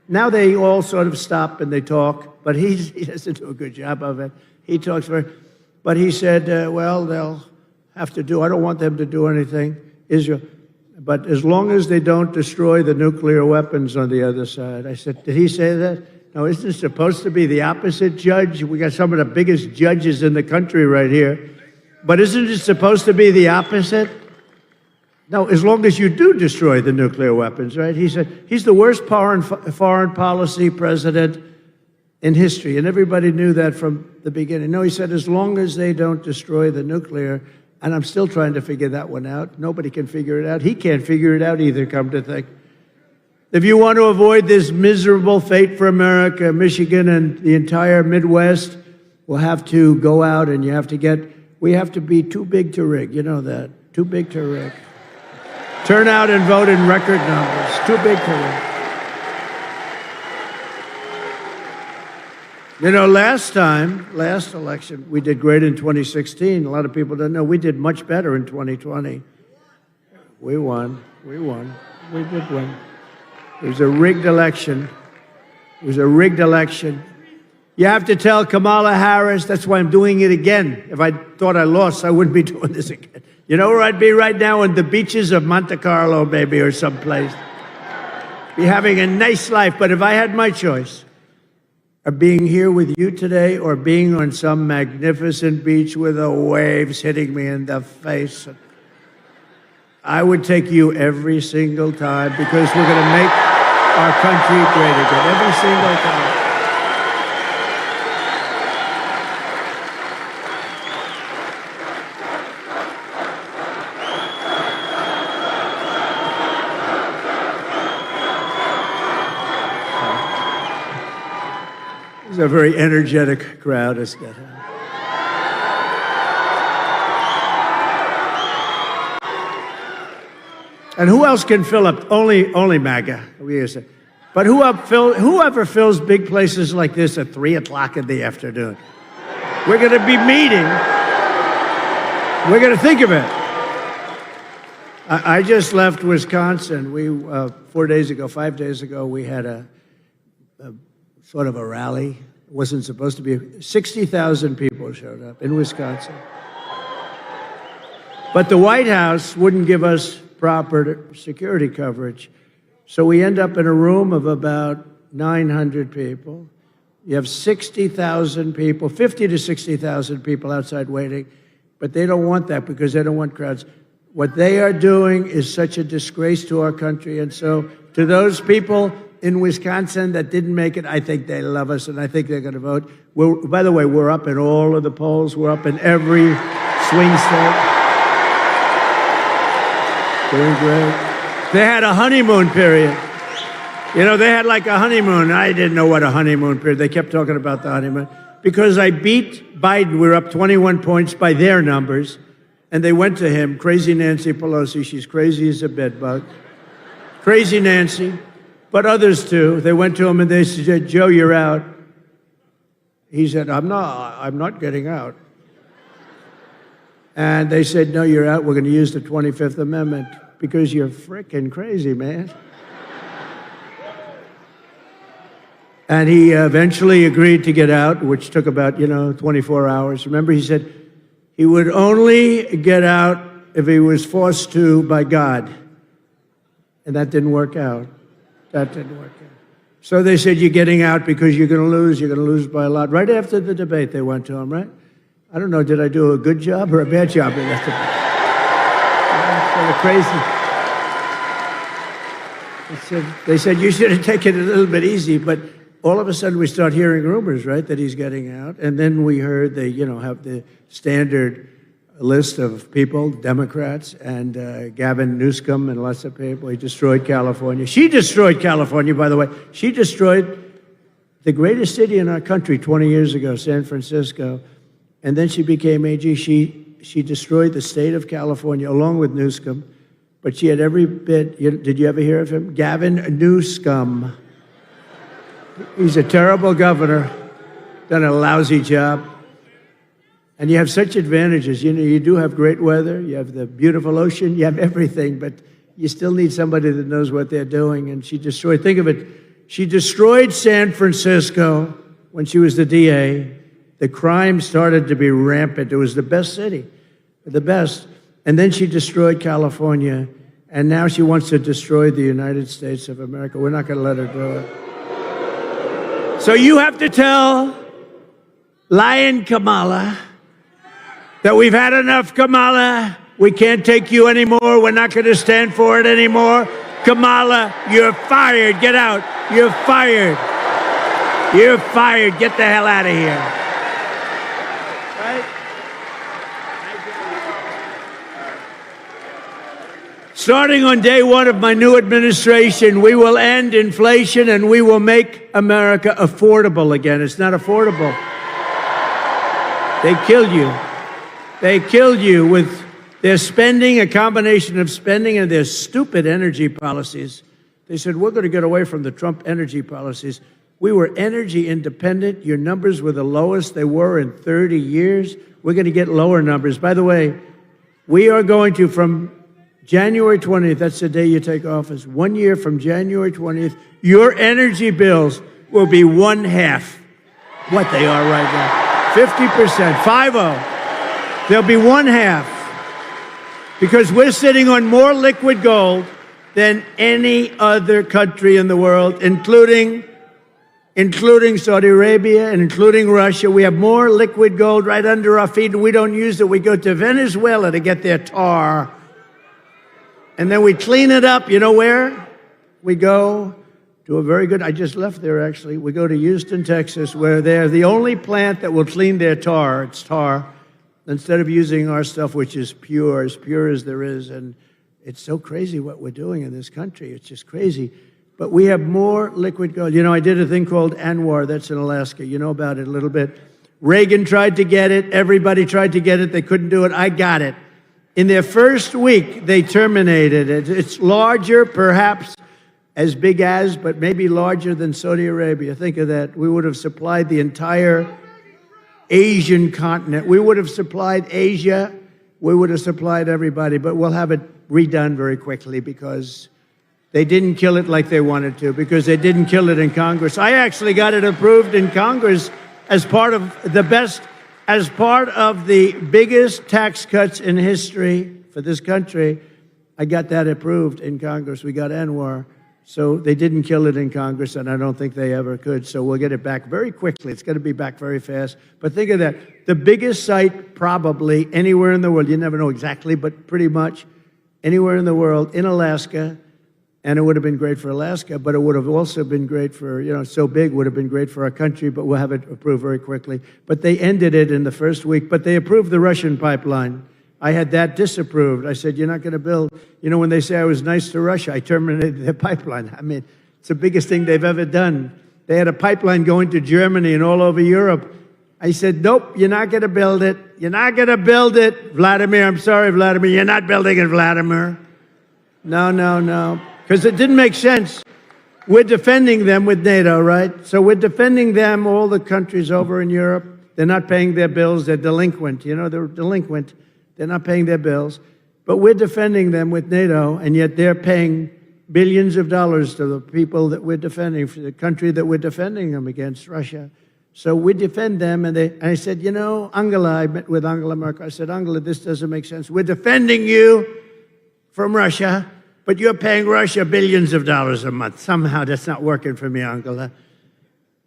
Now they all sort of stop and they talk, but he doesn't do a good job of it. He talks but he said, well, they'll have to do, I don't want them to do anything, Israel. But as long as they don't destroy the nuclear weapons on the other side. I said, did he say that? No, isn't it supposed to be the opposite, Judge? We got some of the biggest judges in the country right here. But isn't it supposed to be the opposite? No, as long as you do destroy the nuclear weapons, right? He said, he's the worst foreign policy president in history. And everybody knew that from the beginning. No, he said, as long as they don't destroy the nuclear. And I'm still trying to figure that one out. Nobody can figure it out. He can't figure it out either, come to think. If you want to avoid this miserable fate for America, Michigan and the entire Midwest will have to go out and we have to be too big to rig. You know that. Too big to rig. Turn out and vote in record numbers. Too big to rig. You know, last election, we did great in 2016. A lot of people don't know. We did much better in 2020. We won. We did win. It was a rigged election. You have to tell Kamala Harris, that's why I'm doing it again. If I thought I lost, I wouldn't be doing this again. You know where I'd be right now? On the beaches of Monte Carlo, maybe, or someplace. Be having a nice life. But if I had my choice, of being here with you today or being on some magnificent beach with the waves hitting me in the face, I would take you every single time because we're going to make our country great again. Every single time. It's a very energetic crowd. And who else can fill up? Only MAGA. But whoever fills big places like this at 3 o'clock in the afternoon? We're going to be meeting. We're going to think of it. I just left Wisconsin. We 5 days ago, we had a sort of a rally. It wasn't supposed to be. 60,000 people showed up in Wisconsin. But the White House wouldn't give us proper security coverage. So we end up in a room of about 900 people. You have 60,000 people, 50 to 60,000 people outside waiting. But they don't want that because they don't want crowds. What they are doing is such a disgrace to our country. And so To those people in Wisconsin that didn't make it, I think they love us, and I think they're going to vote. By the way, we're up in all of the polls. We're up in every swing state. Doing great. They had a honeymoon period. You know, they had like a honeymoon. I didn't know what a honeymoon period. They kept talking about the honeymoon. Because I beat Biden, we were up 21 points by their numbers, and they went to him, crazy Nancy Pelosi. She's crazy as a bedbug. Crazy Nancy. But others too. They went to him and they said, Joe, you're out. He said, I'm not getting out. And they said, no, you're out. We're going to use the 25th Amendment because you're freaking crazy, man. And he eventually agreed to get out, which took about, 24 hours. Remember, he said he would only get out if he was forced to by God. And that didn't work out. That didn't work out. So they said, you're getting out because you're going to lose. You're going to lose by a lot. Right after the debate, they went to him, right? I don't know, did I do a good job or a bad job in that debate? Sort of crazy. They said, you should have taken it a little bit easy, but all of a sudden we start hearing rumors, right, that he's getting out. And then we heard they, have the standard list of people, Democrats, and Gavin Newsom and lots of people. He destroyed California. She destroyed California, by the way. She destroyed the greatest city in our country 20 years ago, San Francisco. And then she became AG. She destroyed the state of California along with Newsom. But she had every bit, did you ever hear of him? Gavin Newsom. He's a terrible governor, done a lousy job. And you have such advantages. You do have great weather, you have the beautiful ocean, you have everything, but you still need somebody that knows what they're doing. And she destroyed, think of it, she destroyed San Francisco when she was the DA. The crime started to be rampant. It was the best city, the best. And then she destroyed California, and now she wants to destroy the United States of America. We're not going to let her do it. So you have to tell Lion Kamala that we've had enough, Kamala. We can't take you anymore. We're not going to stand for it anymore. Kamala, you're fired. Get out. You're fired. You're fired. Get the hell out of here. Right? Starting on day one of my new administration, we will end inflation and we will make America affordable again. It's not affordable. They killed you. They killed you with their spending, a combination of spending and their stupid energy policies. They said, we're going to get away from the Trump energy policies. We were energy independent. Your numbers were the lowest they were in 30 years. We're going to get lower numbers. By the way, we are going to, from January 20th, that's the day you take office, 1 year from January 20th, your energy bills will be 1/2 what they are right now. 50%, 50. They'll be 1/2 because we're sitting on more liquid gold than any other country in the world, including Saudi Arabia and including Russia. We have more liquid gold right under our feet, and we don't use it. We go to Venezuela to get their tar, and then we clean it up. You know where? We go to a very good, I just left there actually. We go to Houston, Texas, where they're the only plant that will clean their tar. It's tar. Instead of using our stuff, which is pure as there is. And it's so crazy what we're doing in this country. It's just crazy. But we have more liquid gold. I did a thing called ANWR. That's in Alaska. You know about it a little bit. Reagan tried to get it. Everybody tried to get it. They couldn't do it. I got it. In their first week, they terminated it. It's larger, perhaps as big as, but maybe larger than Saudi Arabia. Think of that. We would have supplied the entire Asian continent. We would have supplied Asia. We would have supplied everybody, but we'll have it redone very quickly because they didn't kill it like they wanted to, because they didn't kill it in Congress. I actually got it approved in Congress as part of the biggest tax cuts in history for this country. I got that approved in Congress. We got ANWR. So they didn't kill it in Congress, and I don't think they ever could. So we'll get it back very quickly. It's going to be back very fast. But think of that. The biggest site probably anywhere in the world, you never know exactly, but pretty much anywhere in the world, in Alaska, And it would have been great for Alaska, but it would have also been great for, so big would have been great for our country, but we'll have it approved very quickly. But they ended it in the first week, but they approved the Russian pipeline. I had that disapproved. I said, you're not going to build, when they say I was nice to Russia, I terminated their pipeline. I mean, it's the biggest thing they've ever done. They had a pipeline going to Germany and all over Europe. I said, nope, you're not going to build it. You're not going to build it. Vladimir, I'm sorry, Vladimir, you're not building it, Vladimir. No. Because it didn't make sense. We're defending them with NATO, right? So we're defending them, all the countries over in Europe. They're not paying their bills. They're delinquent. They're delinquent. They're not paying their bills. But we're defending them with NATO, and yet they're paying billions of dollars to the people that we're defending, for the country that we're defending them against, Russia. So we defend them, and I said, Angela, I met with Angela Merkel. I said, Angela, this doesn't make sense. We're defending you from Russia, but you're paying Russia billions of dollars a month. Somehow that's not working for me, Angela.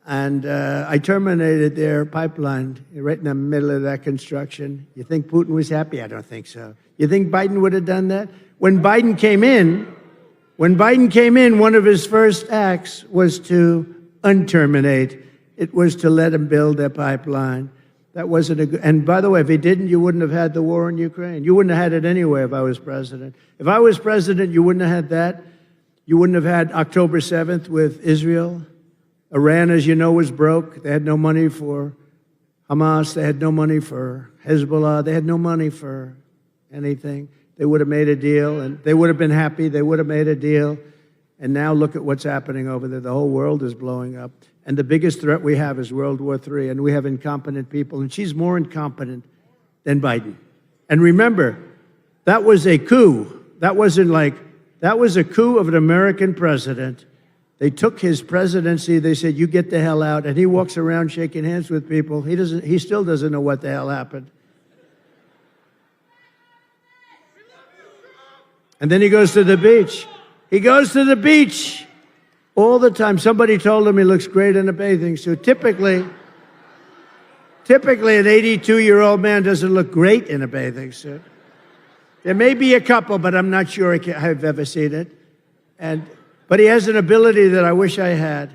And I terminated their pipeline right in the middle of that construction. You think Putin was happy? I don't think so. You think Biden would have done that? When Biden came in, one of his first acts was to unterminate. It was to let him build their pipeline. That wasn't a good, and by the way, if he didn't, you wouldn't have had the war in Ukraine. You wouldn't have had it anyway if I was president. If I was president, you wouldn't have had that. You wouldn't have had October 7th with Israel. Iran, as you know, was broke. They had no money for Hamas. They had no money for Hezbollah. They had no money for anything. They would have made a deal, and they would have been happy. They would have made a deal. And now look at what's happening over there. The whole world is blowing up. And the biggest threat we have is World War III, and we have incompetent people, and she's more incompetent than Biden. And remember, that was a coup. That was a coup of an American president. They took his presidency, they said, you get the hell out, and he walks around shaking hands with people. He still doesn't know what the hell happened. And then he goes to the beach. He goes to the beach all the time. Somebody told him he looks great in a bathing suit. Typically, an 82-year-old man doesn't look great in a bathing suit. There may be a couple, but I'm not sure I've ever seen it. But he has an ability that I wish I had.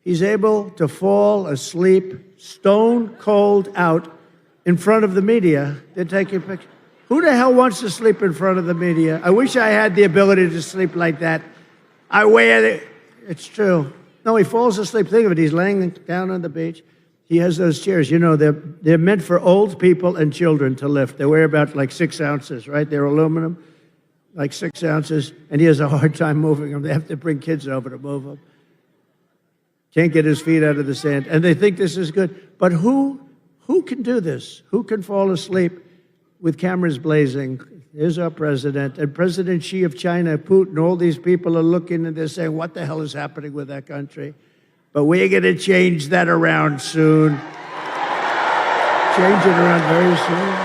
He's able to fall asleep stone cold out in front of the media. They're taking pictures. Who the hell wants to sleep in front of the media? I wish I had the ability to sleep like that. I wear it. It's true. No, he falls asleep. Think of it. He's laying down on the beach. He has those chairs. They're meant for old people and children to lift. They weigh about like 6 ounces, right? They're aluminum, like 6 ounces. And he has a hard time moving them. They have to bring kids over to move them. Can't get his feet out of the sand. And they think this is good. But who can do this? Who can fall asleep with cameras blazing? Here's our president. And President Xi of China, Putin, all these people are looking and they're saying, what the hell is happening with that country? But we're going to change that around soon. Change it around very soon.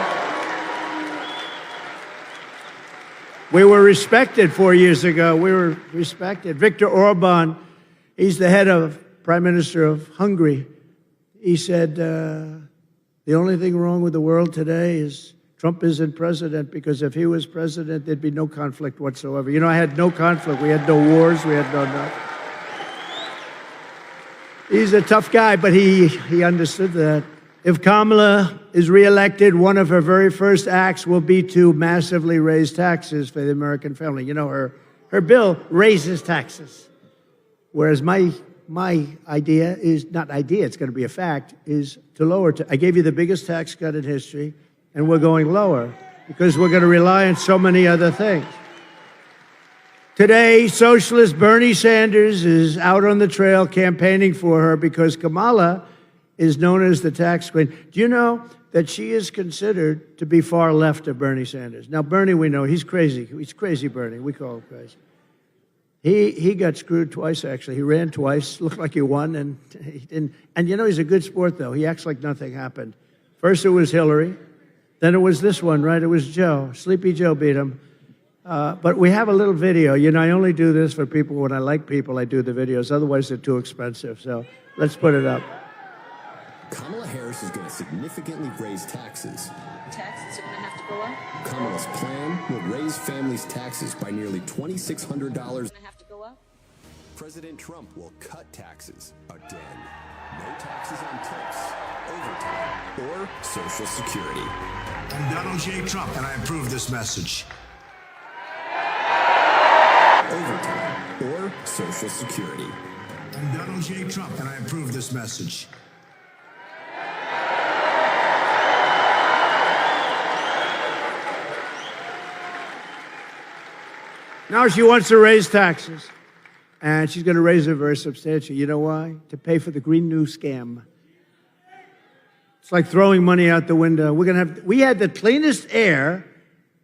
We were respected 4 years ago. We were respected. Viktor Orban, he's the head of Prime Minister of Hungary. He said, the only thing wrong with the world today is Trump isn't president, because if he was president, there'd be no conflict whatsoever. I had no conflict. We had no wars. We had no nothing. He's a tough guy, but he understood that. If Kamala is reelected, one of her very first acts will be to massively raise taxes for the American family. Her bill raises taxes. Whereas my idea is, not idea, it's going to be a fact, is to lower. I gave you the biggest tax cut in history. And we're going lower because we're going to rely on so many other things. Today, socialist Bernie Sanders is out on the trail campaigning for her because Kamala is known as the tax queen. Do you know that she is considered to be far left of Bernie Sanders? Now, Bernie, we know, he's crazy. He's crazy Bernie. We call him crazy. He got screwed twice, actually. He ran twice, looked like he won, and he didn't. And he's a good sport, though. He acts like nothing happened. First it was Hillary. Then it was this one, right? It was Joe. Sleepy Joe beat him. But we have a little video. I only do this for people. When I like people, I do the videos. Otherwise, they're too expensive. So let's put it up. Kamala Harris is going to significantly raise taxes. Taxes are going to have to go up. Kamala's plan will raise families' taxes by nearly $2,600. Going to have to go up. President Trump will cut taxes again. No taxes on tips, overtime, or Social Security. I'm Donald J. Trump, and I approve this message. Overtime or Social Security. I'm Donald J. Trump, and I approve this message. Now she wants to raise taxes. And she's going to raise it very substantially. You know why? To pay for the Green New scam. It's like throwing money out the window. We had the cleanest air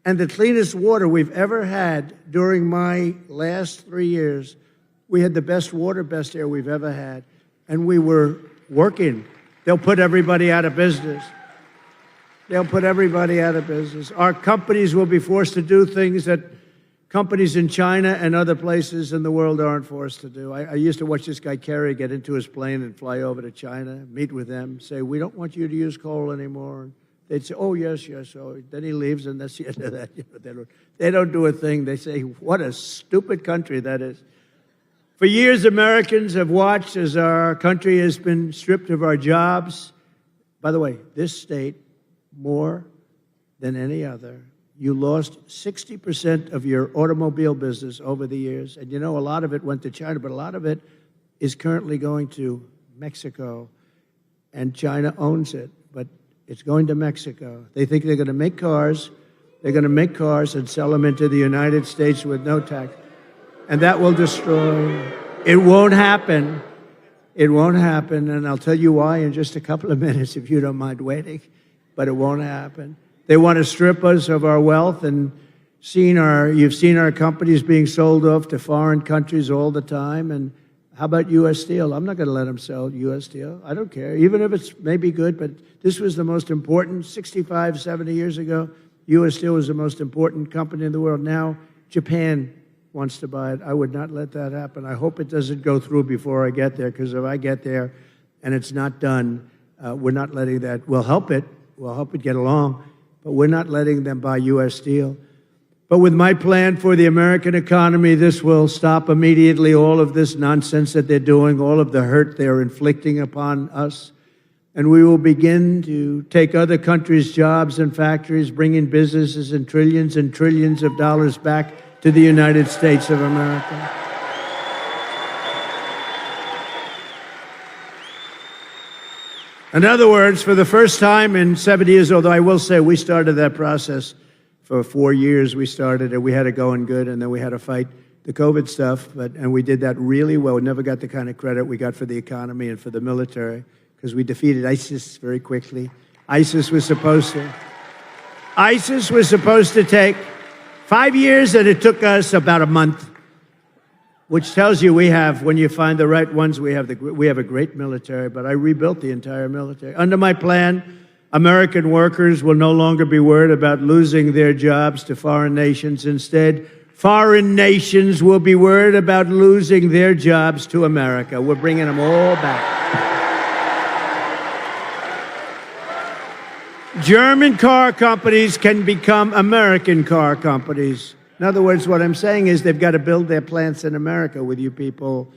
and the cleanest water we've ever had during my last 3 years. We had the best water, best air we've ever had. And we were working. They'll put everybody out of business. They'll put everybody out of business. Our companies will be forced to do things that companies in China and other places in the world aren't forced to do. I used to watch this guy Kerry get into his plane and fly over to China, meet with them, say, we don't want you to use coal anymore. And they'd say, oh, yes, yes. So then he leaves, and that's the end of that. You know, they don't do a thing. They say, what a stupid country that is. For years, Americans have watched as our country has been stripped of our jobs. By the way, this state, more than any other, you lost 60% of your automobile business over the years. And you know, a lot of it went to China, but a lot of it is currently going to Mexico. And China owns it, but it's going to Mexico. They think they're going to make cars. They're going to make cars and sell them into the United States with no tax. And that will destroy. It won't happen. It won't happen. And I'll tell you why in just a couple of minutes if you don't mind waiting. But it won't happen. They want to strip us of our wealth, and you've seen our companies being sold off to foreign countries all the time. And how about U.S. Steel? I'm not going to let them sell U.S. Steel. I don't care, even if it's maybe good, but this was the most important. 65, 70 years ago, U.S. Steel was the most important company in the world. Now, Japan wants to buy it. I would not let that happen. I hope it doesn't go through before I get there, because if I get there and it's not done, we're not letting that. We'll help it get along. But we're not letting them buy U.S. Steel. But with my plan for the American economy, this will stop immediately all of this nonsense that they're doing, all of the hurt they're inflicting upon us. And we will begin to take other countries' jobs and factories, bring in businesses and trillions of dollars back to the United States of America. In other words, for the first time in 70 years, although I will say we started that process for 4 years, we started it, we had it going good, and then we had to fight the COVID stuff, and we did that really well. We never got the kind of credit we got for the economy and for the military, because we defeated ISIS very quickly. ISIS was supposed to take 5 years, and it took us about a month. Which tells you when you find the right ones, we have a great military, but I rebuilt the entire military. Under my plan, American workers will no longer be worried about losing their jobs to foreign nations. Instead, foreign nations will be worried about losing their jobs to America. We're bringing them all back. German car companies can become American car companies. In other words, what I'm saying is they've got to build their plants in America with you people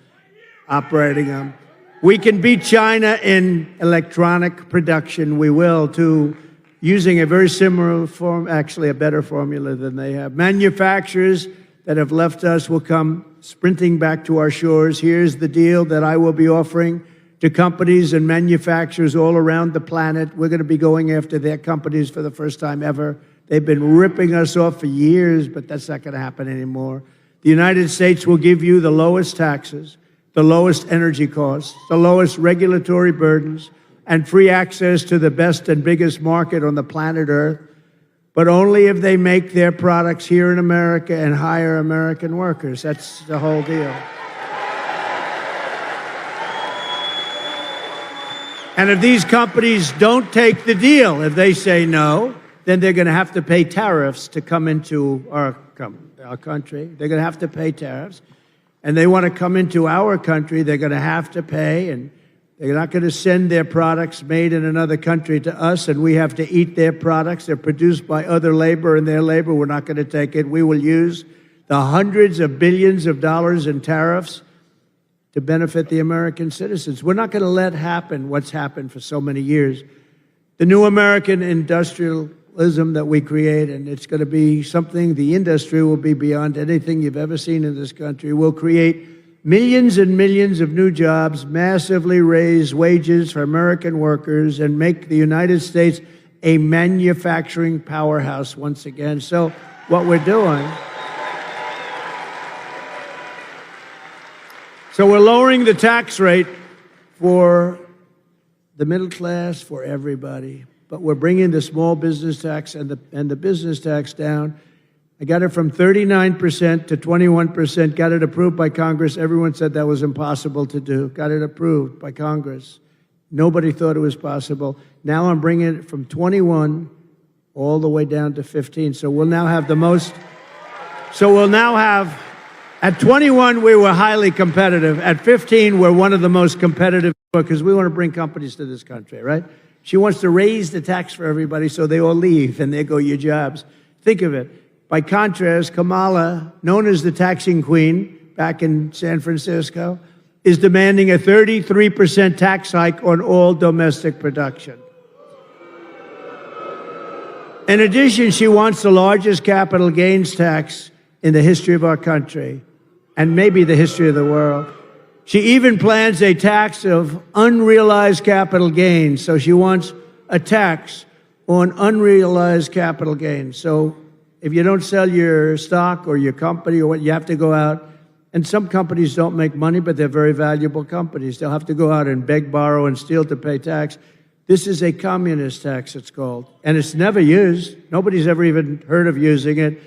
operating them. We can beat China in electronic production. We will, too, using a very similar form, actually a better formula than they have. Manufacturers that have left us will come sprinting back to our shores. Here's the deal that I will be offering to companies and manufacturers all around the planet. We're going to be going after their companies for the first time ever. They've been ripping us off for years, but that's not going to happen anymore. The United States will give you the lowest taxes, the lowest energy costs, the lowest regulatory burdens, and free access to the best and biggest market on the planet Earth, but only if they make their products here in America and hire American workers. That's the whole deal. And if these companies don't take the deal, if they say no, then they're going to have to pay tariffs to come into our country. They're going to have to pay tariffs. And they want to come into our country, they're going to have to pay. And they're not going to send their products made in another country to us, and we have to eat their products. They're produced by other labor, and their labor, we're not going to take it. We will use the hundreds of billions of dollars in tariffs to benefit the American citizens. We're not going to let happen what's happened for so many years. The new American industrialism that we create, and it's going to be something, the industry will be beyond anything you've ever seen in this country, will create millions and millions of new jobs, massively raise wages for American workers, and make the United States a manufacturing powerhouse once again. So what we're doing, so we're lowering the tax rate for the middle class, for everybody. But we're bringing the small business tax and the business tax down. I got it from 39% to 21%, got it approved by Congress. Everyone said that was impossible to do. Got it approved by Congress. Nobody thought it was possible. Now I'm bringing it from 21 all the way down to 15. So we'll now have the most, at 21, we were highly competitive. At 15, we're one of the most competitive because we want to bring companies to this country, right? She wants to raise the tax for everybody so they all leave and there go your jobs. Think of it. By contrast, Kamala, known as the taxing queen back in San Francisco, is demanding a 33% tax hike on all domestic production. In addition, she wants the largest capital gains tax in the history of our country, and maybe the history of the world. She even plans a tax of unrealized capital gains. So she wants a tax on unrealized capital gains. So if you don't sell your stock or your company or what, you have to go out. And some companies don't make money, but they're very valuable companies. They'll have to go out and beg, borrow, and steal to pay tax. This is a communist tax, it's called. And it's never used. Nobody's ever even heard of using it.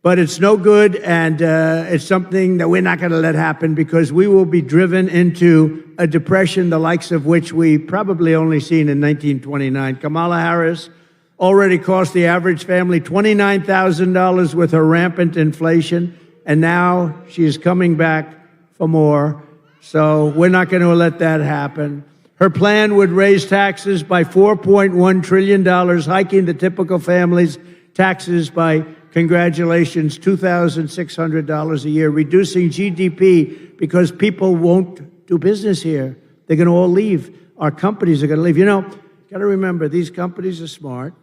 But it's no good, and it's something that we're not going to let happen because we will be driven into a depression the likes of which we probably only seen in 1929. Kamala Harris already cost the average family $29,000 with her rampant inflation, and now she's coming back for more. So we're not going to let that happen. Her plan would raise taxes by $4.1 trillion, hiking the typical family's taxes by, congratulations, $2,600 a year, reducing GDP because people won't do business here. They're going to all leave. Our companies are going to leave. You know, got to remember, these companies are smart,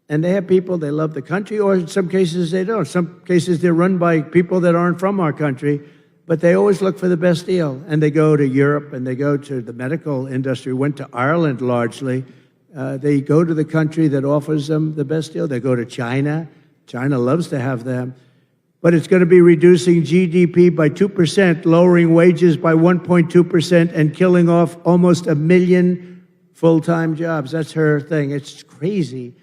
and they have people, they love the country, or in some cases they don't. Some cases they're run by people that aren't from our country, but they always look for the best deal. And they go to Europe, and they go to the medical industry, went to Ireland largely. They go to the country that offers them the best deal. They go to China. China loves to have them. But it's going to be reducing GDP by 2%, lowering wages by 1.2%, and killing off almost 1 million full-time jobs. That's her thing. It's crazy.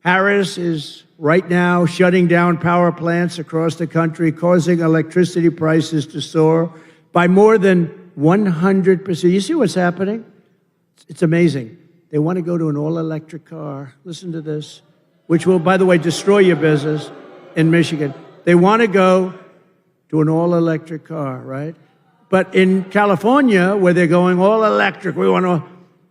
Harris is right now shutting down power plants across the country, causing electricity prices to soar by more than 100%. You see what's happening? It's amazing. They want to go to an all-electric car. Listen to this, which will, by the way, destroy your business in Michigan. They want to go to an all-electric car, right? But in California, where they're going all-electric,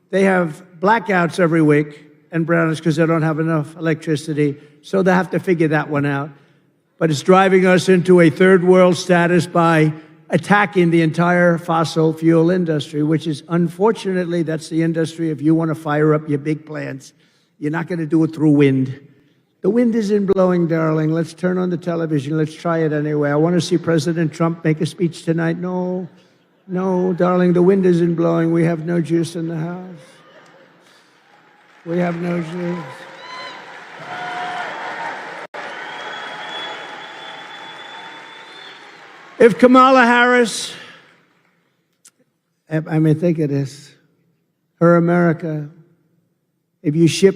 they have blackouts every week and brownouts because they don't have enough electricity. So they have to figure that one out. But it's driving us into a third world status by attacking the entire fossil fuel industry, which is, unfortunately, that's the industry. If you want to fire up your big plants, you're not going to do it through wind. The wind isn't blowing, darling. Let's turn on the television. Let's try it anyway. I want to see President Trump make a speech tonight. No, darling, the wind isn't blowing. We have no juice in the house. We have no juice. If Kamala Harris, I mean, think of this, her America, if you ship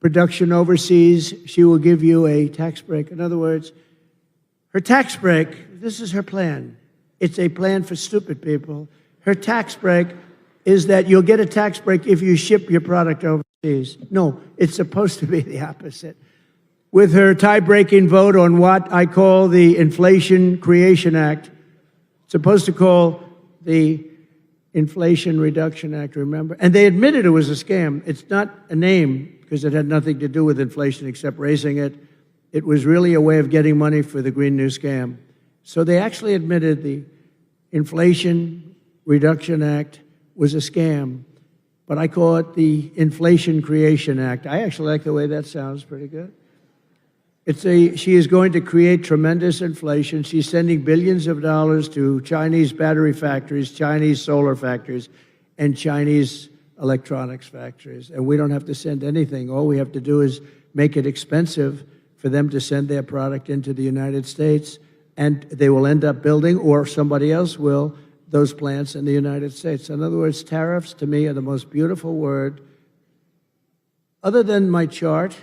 production overseas, she will give you a tax break. In other words, her tax break, this is her plan. It's a plan for stupid people. Her tax break is that you'll get a tax break if you ship your product overseas. No, it's supposed to be the opposite. With her tie-breaking vote on what I call the Inflation Creation Act, it's supposed to call the Inflation Reduction Act, remember? And they admitted it was a scam. It's not a name because it had nothing to do with inflation except raising it. It was really a way of getting money for the Green New Scam. So they actually admitted the Inflation Reduction Act was a scam, but I call it the Inflation Creation Act. I actually like the way that sounds pretty good. She is going to create tremendous inflation. She's sending billions of dollars to Chinese battery factories, Chinese solar factories, and Chinese electronics factories. And we don't have to send anything. All we have to do is make it expensive for them to send their product into the United States, and they will end up building, or somebody else will, those plants in the United States. In other words, tariffs to me are the most beautiful word. Other than my chart,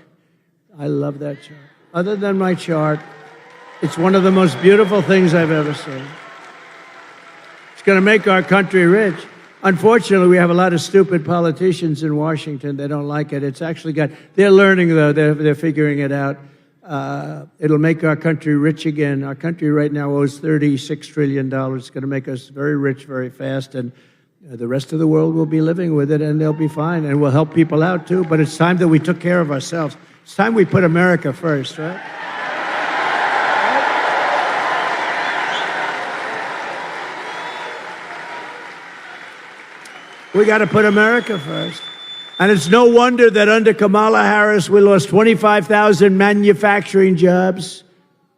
I love that chart. Other than my chart, it's one of the most beautiful things I've ever seen. It's going to make our country rich. Unfortunately, we have a lot of stupid politicians in Washington. They don't like it. It's actually they're learning, though. They're figuring it out. It'll make our country rich again. Our country right now owes $36 trillion. It's going to make us very rich very fast, and the rest of the world will be living with it, and they'll be fine, and we'll help people out, too. But it's time that we took care of ourselves. It's time we put America first, right? We got to put America first. And it's no wonder that under Kamala Harris, we lost 25,000 manufacturing jobs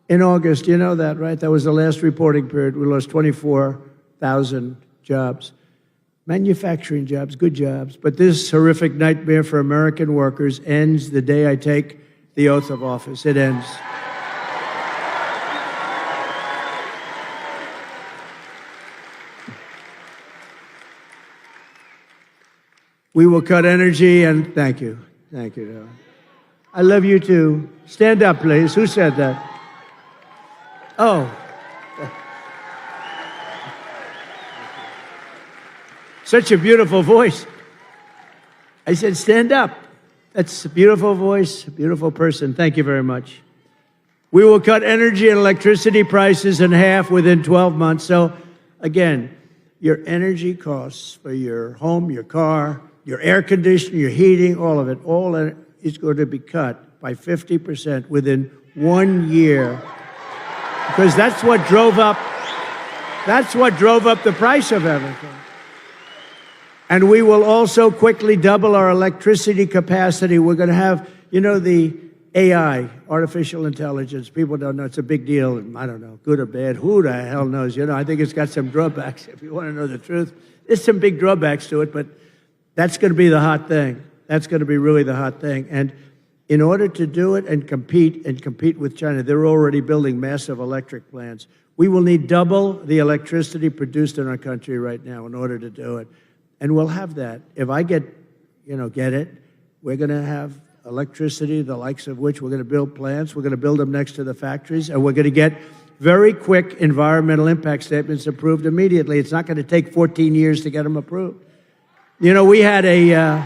in August. You know that, right? That was the last reporting period. We lost 24,000 jobs. Manufacturing jobs, good jobs. But this horrific nightmare for American workers ends the day I take the oath of office. It ends. We will cut energy, and thank you. Thank you, darling. I love you too. Stand up, please. Who said that? Oh. Such a beautiful voice. I said, stand up. That's a beautiful voice, a beautiful person. Thank you very much. We will cut energy and electricity prices in half within 12 months. So, again, your energy costs for your home, your car, your air conditioning, your heating, all of it, all is going to be cut by 50% within 1 year. Because that's what drove up the price of everything. And we will also quickly double our electricity capacity. We're going to have, the AI, artificial intelligence. People don't know. It's a big deal. I don't know, good or bad. Who the hell knows? I think it's got some drawbacks. If you want to know the truth, there's some big drawbacks to it, but that's going to be the hot thing. That's going to be really the hot thing. And in order to do it and compete with China, they're already building massive electric plants. We will need double the electricity produced in our country right now in order to do it. And we'll have that. If I get it, we're going to have electricity, the likes of which we're going to build plants. We're going to build them next to the factories, and we're going to get very quick environmental impact statements approved immediately. It's not going to take 14 years to get them approved. We had a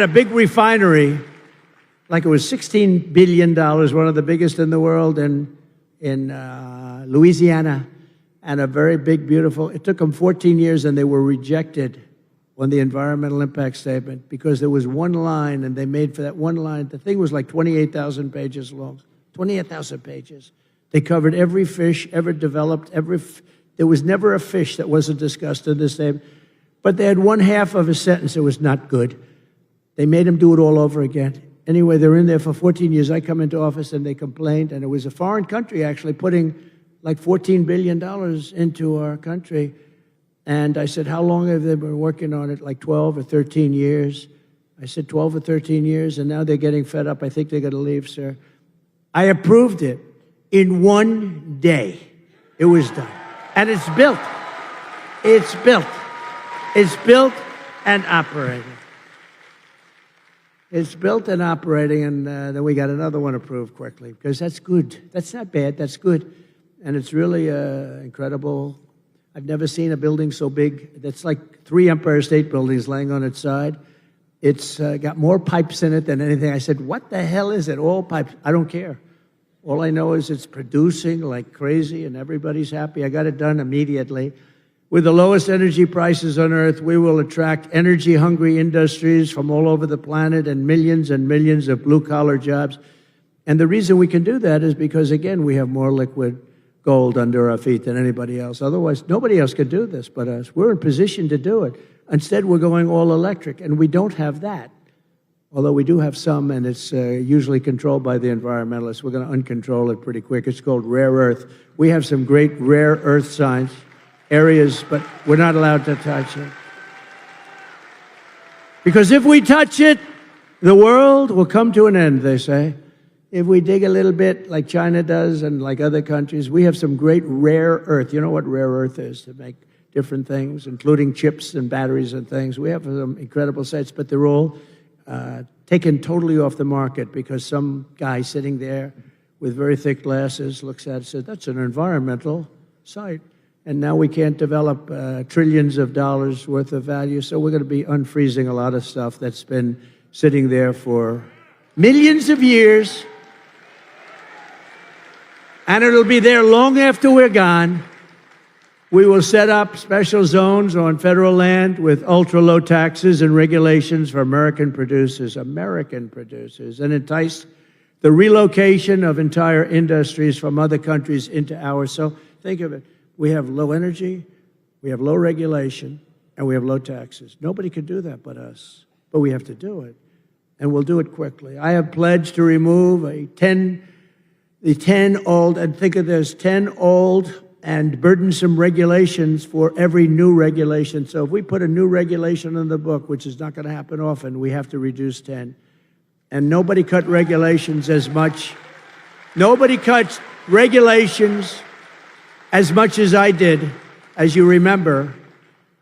big refinery, like it was $16 billion, one of the biggest in the world in Louisiana. And a very big, beautiful, it took them 14 years, and they were rejected on the environmental impact statement because there was one line, and they made for that one line, the thing was like 28,000 pages long, 28,000 pages. They covered every fish ever developed, there was never a fish that wasn't discussed in this statement, but they had one half of a sentence that was not good. They made them do it all over again. Anyway, they're in there for 14 years. I come into office, and they complained, and it was a foreign country actually putting like $14 billion into our country. And I said, how long have they been working on it? Like 12 or 13 years. I said, 12 or 13 years, and now they're getting fed up. I think they're going to leave, sir. I approved it in 1 day. It was done. And it's built. It's built. It's built and operating. It's built and operating, and then we got another one approved quickly, because that's good. That's not bad. That's good. And it's really incredible. I've never seen a building so big. That's like 3 Empire State Buildings laying on its side. It's got more pipes in it than anything. I said, what the hell is it? All pipes. I don't care. All I know is it's producing like crazy, and everybody's happy. I got it done immediately. With the lowest energy prices on earth, we will attract energy-hungry industries from all over the planet and millions of blue-collar jobs. And the reason we can do that is because, again, we have more liquid gold under our feet than anybody else. Otherwise, nobody else could do this but us. We're in position to do it. Instead, we're going all electric, and we don't have that. Although we do have some, and it's usually controlled by the environmentalists. We're going to uncontrol it pretty quick. It's called rare earth. We have some great rare earth science areas, but we're not allowed to touch it. Because if we touch it, the world will come to an end, they say. If we dig a little bit like China does and like other countries, we have some great rare earth. You know what rare earth is? To make different things, including chips and batteries and things. We have some incredible sites, but they're all taken totally off the market because some guy sitting there with very thick glasses looks at it and says, that's an environmental site. And now we can't develop trillions of dollars worth of value, so we're going to be unfreezing a lot of stuff that's been sitting there for millions of years. And it'll be there long after we're gone. We will set up special zones on federal land with ultra-low taxes and regulations for American producers, and entice the relocation of entire industries from other countries into ours. So think of it. We have low energy, we have low regulation, and we have low taxes. Nobody could do that but us, but we have to do it, and we'll do it quickly. I have pledged to remove the 10 old, and think of this, 10 old and burdensome regulations for every new regulation. So if we put a new regulation in the book, which is not going to happen often, we have to reduce 10. And nobody cut regulations as much. Nobody cuts regulations as much as I did, as you remember.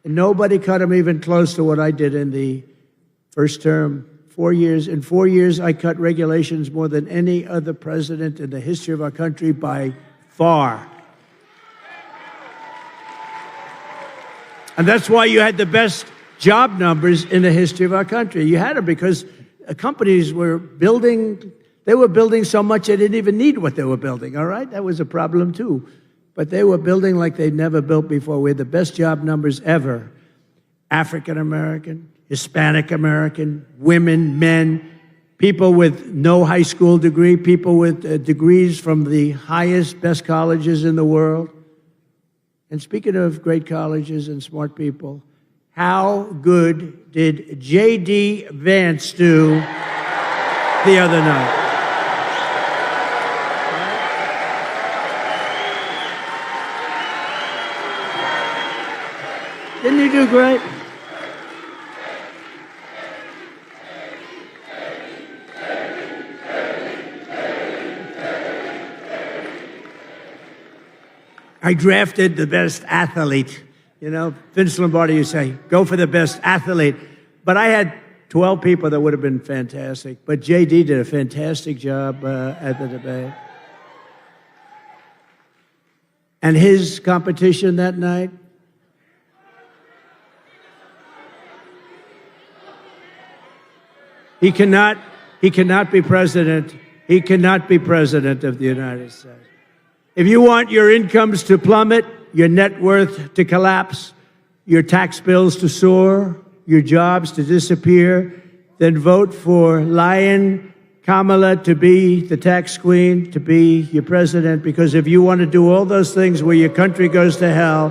And nobody cut them even close to what I did in the first term. 4 years. In 4 years, I cut regulations more than any other president in the history of our country by far. And that's why you had the best job numbers in the history of our country. You had them because companies were building, they were building so much they didn't even need what they were building, all right? That was a problem too. But they were building like they'd never built before. We had the best job numbers ever. African American, Hispanic American, women, men, people with no high school degree, people with degrees from the highest, best colleges in the world. And speaking of great colleges and smart people, how good did J.D. Vance do the other night? Didn't he do great? I drafted the best athlete. You know, Vince Lombardi, you say, go for the best athlete. But I had 12 people that would have been fantastic. But J.D. did a fantastic job at the debate. And his competition that night, he cannot be president. He cannot be president of the United States. If you want your incomes to plummet, your net worth to collapse, your tax bills to soar, your jobs to disappear, then vote for Lion Kamala to be the tax queen, to be your president. Because if you want to do all those things where your country goes to hell,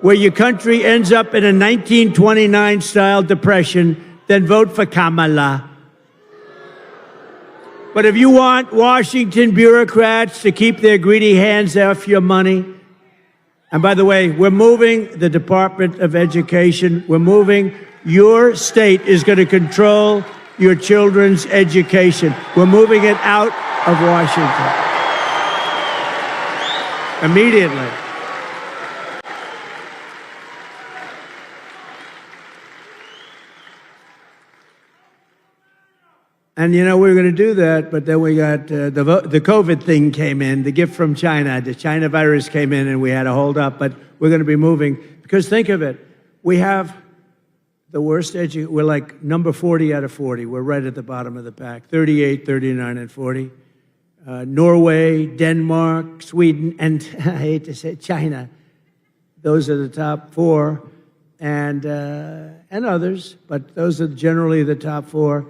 where your country ends up in a 1929-style depression, then vote for Kamala. But if you want Washington bureaucrats to keep their greedy hands off your money, and by the way, we're moving the Department of Education. We're moving, your state is going to control your children's education. We're moving it out of Washington. Immediately. And, you know, we were going to do that, but then we got the COVID thing came in, the gift from China. The China virus came in, and we had to hold up. But we're going to be moving. Because think of it. We have the worst education. We're like number 40 out of 40. We're right at the bottom of the pack, 38, 39, and 40. Norway, Denmark, Sweden, and I hate to say it, China. Those are the top four, and others. But those are generally the top four.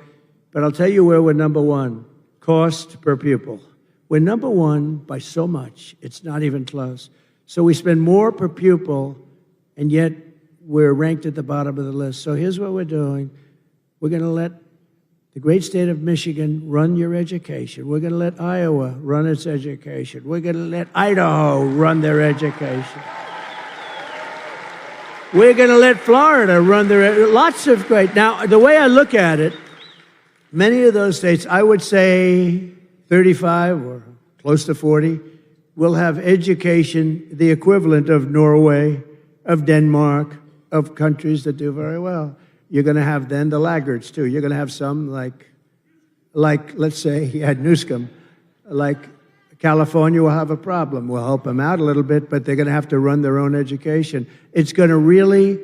But I'll tell you where we're number one, cost per pupil. We're number one by so much, it's not even close. So we spend more per pupil, and yet we're ranked at the bottom of the list. So here's what we're doing. We're going to let the great state of Michigan run your education. We're going to let Iowa run its education. We're going to let Idaho run their education. We're going to let Florida run their, lots of great. Now, the way I look at it, many of those states, I would say 35 or close to 40, will have education the equivalent of Norway, of Denmark, of countries that do very well. You're going to have then the laggards too. You're going to have some like let's say he had Newscomb, like California will have a problem. We'll help them out a little bit, but they're going to have to run their own education. It's going to really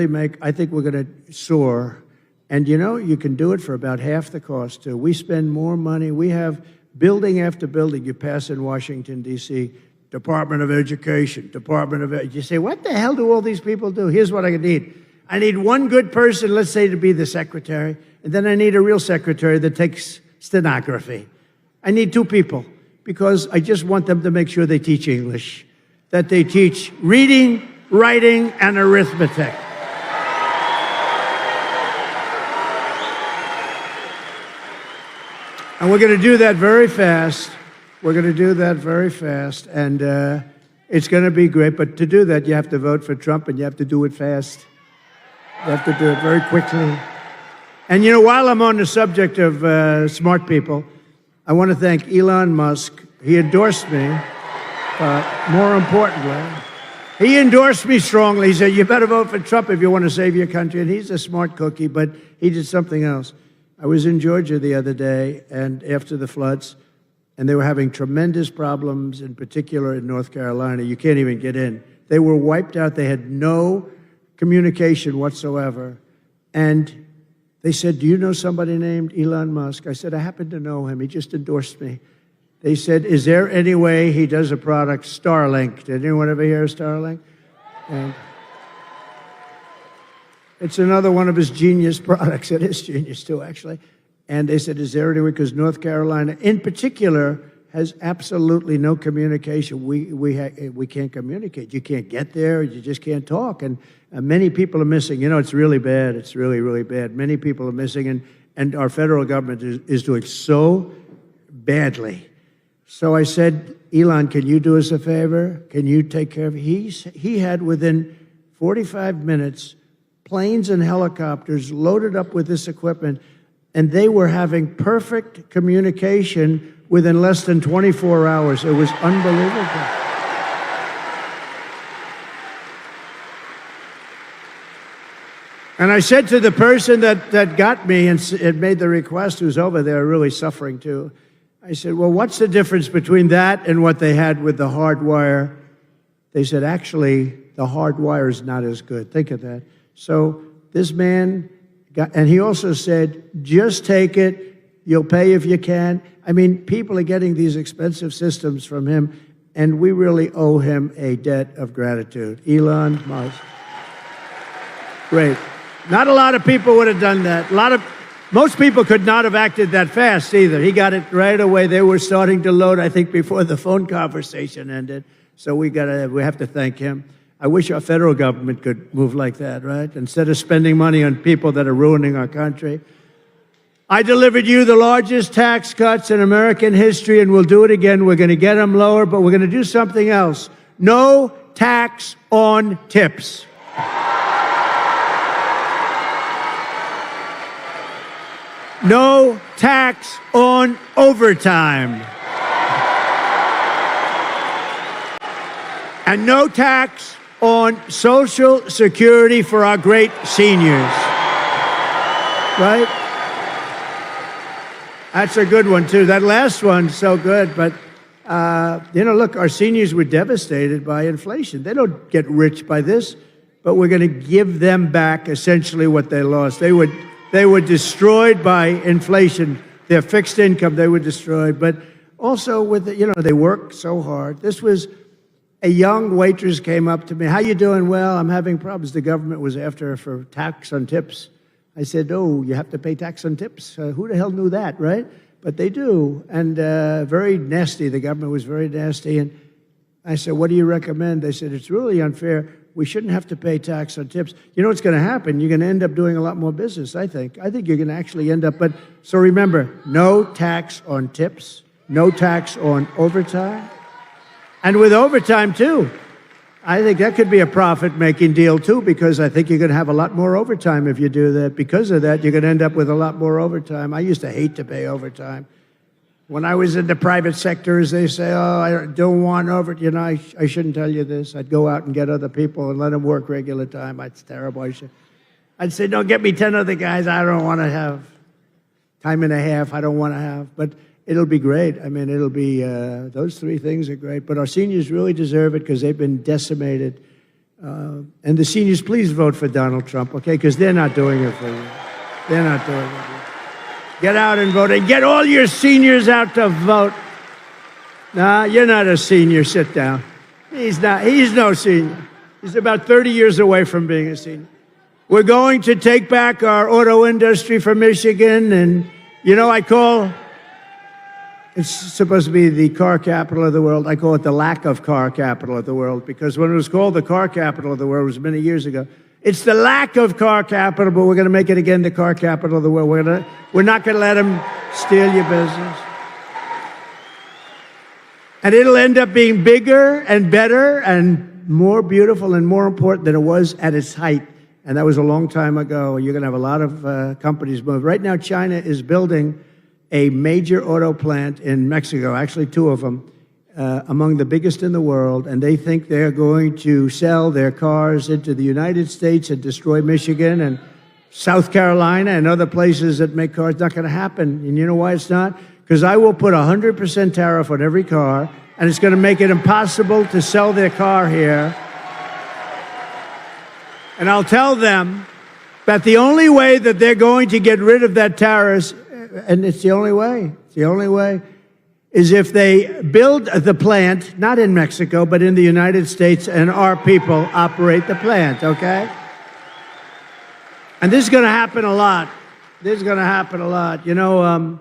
make, I think we're going to soar. And you know, you can do it for about half the cost too. We spend more money. We have building after building you pass in Washington, D.C., Department of Education, Department of You say, what the hell do all these people do? Here's what I need. I need one good person, let's say, to be the secretary, and then I need a real secretary that takes stenography. I need two people, because I just want them to make sure they teach English, that they teach reading, writing, and arithmetic. And we're going to do that very fast. We're going to do that very fast, and it's going to be great. But to do that, you have to vote for Trump, and you have to do it fast. You have to do it very quickly. And you know, while I'm on the subject of smart people, I want to thank Elon Musk. He endorsed me, but more importantly, he endorsed me strongly. He said, you better vote for Trump if you want to save your country. And he's a smart cookie, but he did something else. I was in Georgia the other day, and after the floods, and they were having tremendous problems, in particular in North Carolina. You can't even get in. They were wiped out. They had no communication whatsoever. And they said, do you know somebody named Elon Musk? I said, I happen to know him. He just endorsed me. They said, is there any way he does a product, Starlink? Did anyone ever hear of Starlink? And it's another one of his genius products. It is genius too, actually. And they said, is there any way? Because North Carolina, in particular, has absolutely no communication. We can't communicate. You can't get there. You just can't talk. And many people are missing. You know, it's really bad. It's really, really bad. Many people are missing, and our federal government is doing so badly. So I said, Elon, can you do us a favor? Can you take care of it? He had, within 45 minutes, planes and helicopters loaded up with this equipment, and they were having perfect communication within less than 24 hours. It was unbelievable. And I said to the person that got me and made the request, who's over there really suffering too, I said, well, what's the difference between that and what they had with the hard wire? They said, actually, the hard wire is not as good. Think of that. So this man got, and he also said, just take it. You'll pay if you can. I mean, people are getting these expensive systems from him, and we really owe him a debt of gratitude. Elon Musk. Great. Not a lot of people would have done that. Most people could not have acted that fast either. He got it right away. They were starting to load, I think, before the phone conversation ended. So we have to thank him. I wish our federal government could move like that, right? Instead of spending money on people that are ruining our country. I delivered you the largest tax cuts in American history, and we'll do it again. We're going to get them lower, but we're going to do something else. No tax on tips. No tax on overtime. And no tax on Social Security for our great seniors. Right? That's a good one, too. That last one's so good. But, you know, look, our seniors were devastated by inflation. They don't get rich by this, but we're going to give them back essentially what they lost. They were destroyed by inflation. Their fixed income, they were destroyed. But also, they worked so hard. This was a young waitress came up to me. How you doing? Well, I'm having problems. The government was after her for tax on tips. I said, oh, you have to pay tax on tips? Who the hell knew that, right? but they do. And very nasty. The government was very nasty. And I said, what do you recommend? They said, it's really unfair. We shouldn't have to pay tax on tips. You know what's going to happen? You're going to end up doing a lot more business, I think. I think you're going to actually end up, but so remember, no tax on tips, no tax on overtime. And with overtime, too. I think that could be a profit-making deal, too, because I think you're going to have a lot more overtime if you do that. Because of that, you're going to end up with a lot more overtime. I used to hate to pay overtime. When I was in the private sectors, they say, oh, I don't want overtime. You know, I shouldn't tell you this. I'd go out and get other people and let them work regular time. It's terrible. I'd say, no, get me 10 other guys. I don't want to have time and a half. I don't want to have. But it'll be great. I mean, it'll be, those three things are great. But our seniors really deserve it because they've been decimated. And the seniors, please vote for Donald Trump, okay? Because they're not doing it for you. They're not doing it for you. Get out and vote, and get all your seniors out to vote. Nah, you're not a senior. Sit down. He's not. He's no senior. He's about 30 years away from being a senior. We're going to take back our auto industry from Michigan, and, you know, it's supposed to be the car capital of the world. I call it the lack of car capital of the world, because when it was called the car capital of the world, it was many years ago. It's the lack of car capital, but we're going to make it again the car capital of the world. We're not going to let them steal your business. And it'll end up being bigger and better and more beautiful and more important than it was at its height. And that was a long time ago. You're going to have a lot of companies move. Right now, China is building a major auto plant in Mexico, actually two of them, among the biggest in the world, and they think they're going to sell their cars into the United States and destroy Michigan and South Carolina and other places that make cars. Not going to happen. And you know why it's not? Because I will put 100% tariff on every car, and it's going to make it impossible to sell their car here. And I'll tell them that the only way that they're going to get rid of that tariff, and it's the only way, is if they build the plant, not in Mexico, but in the United States, and our people operate the plant, okay? And this is going to happen a lot. This is going to happen a lot. You know,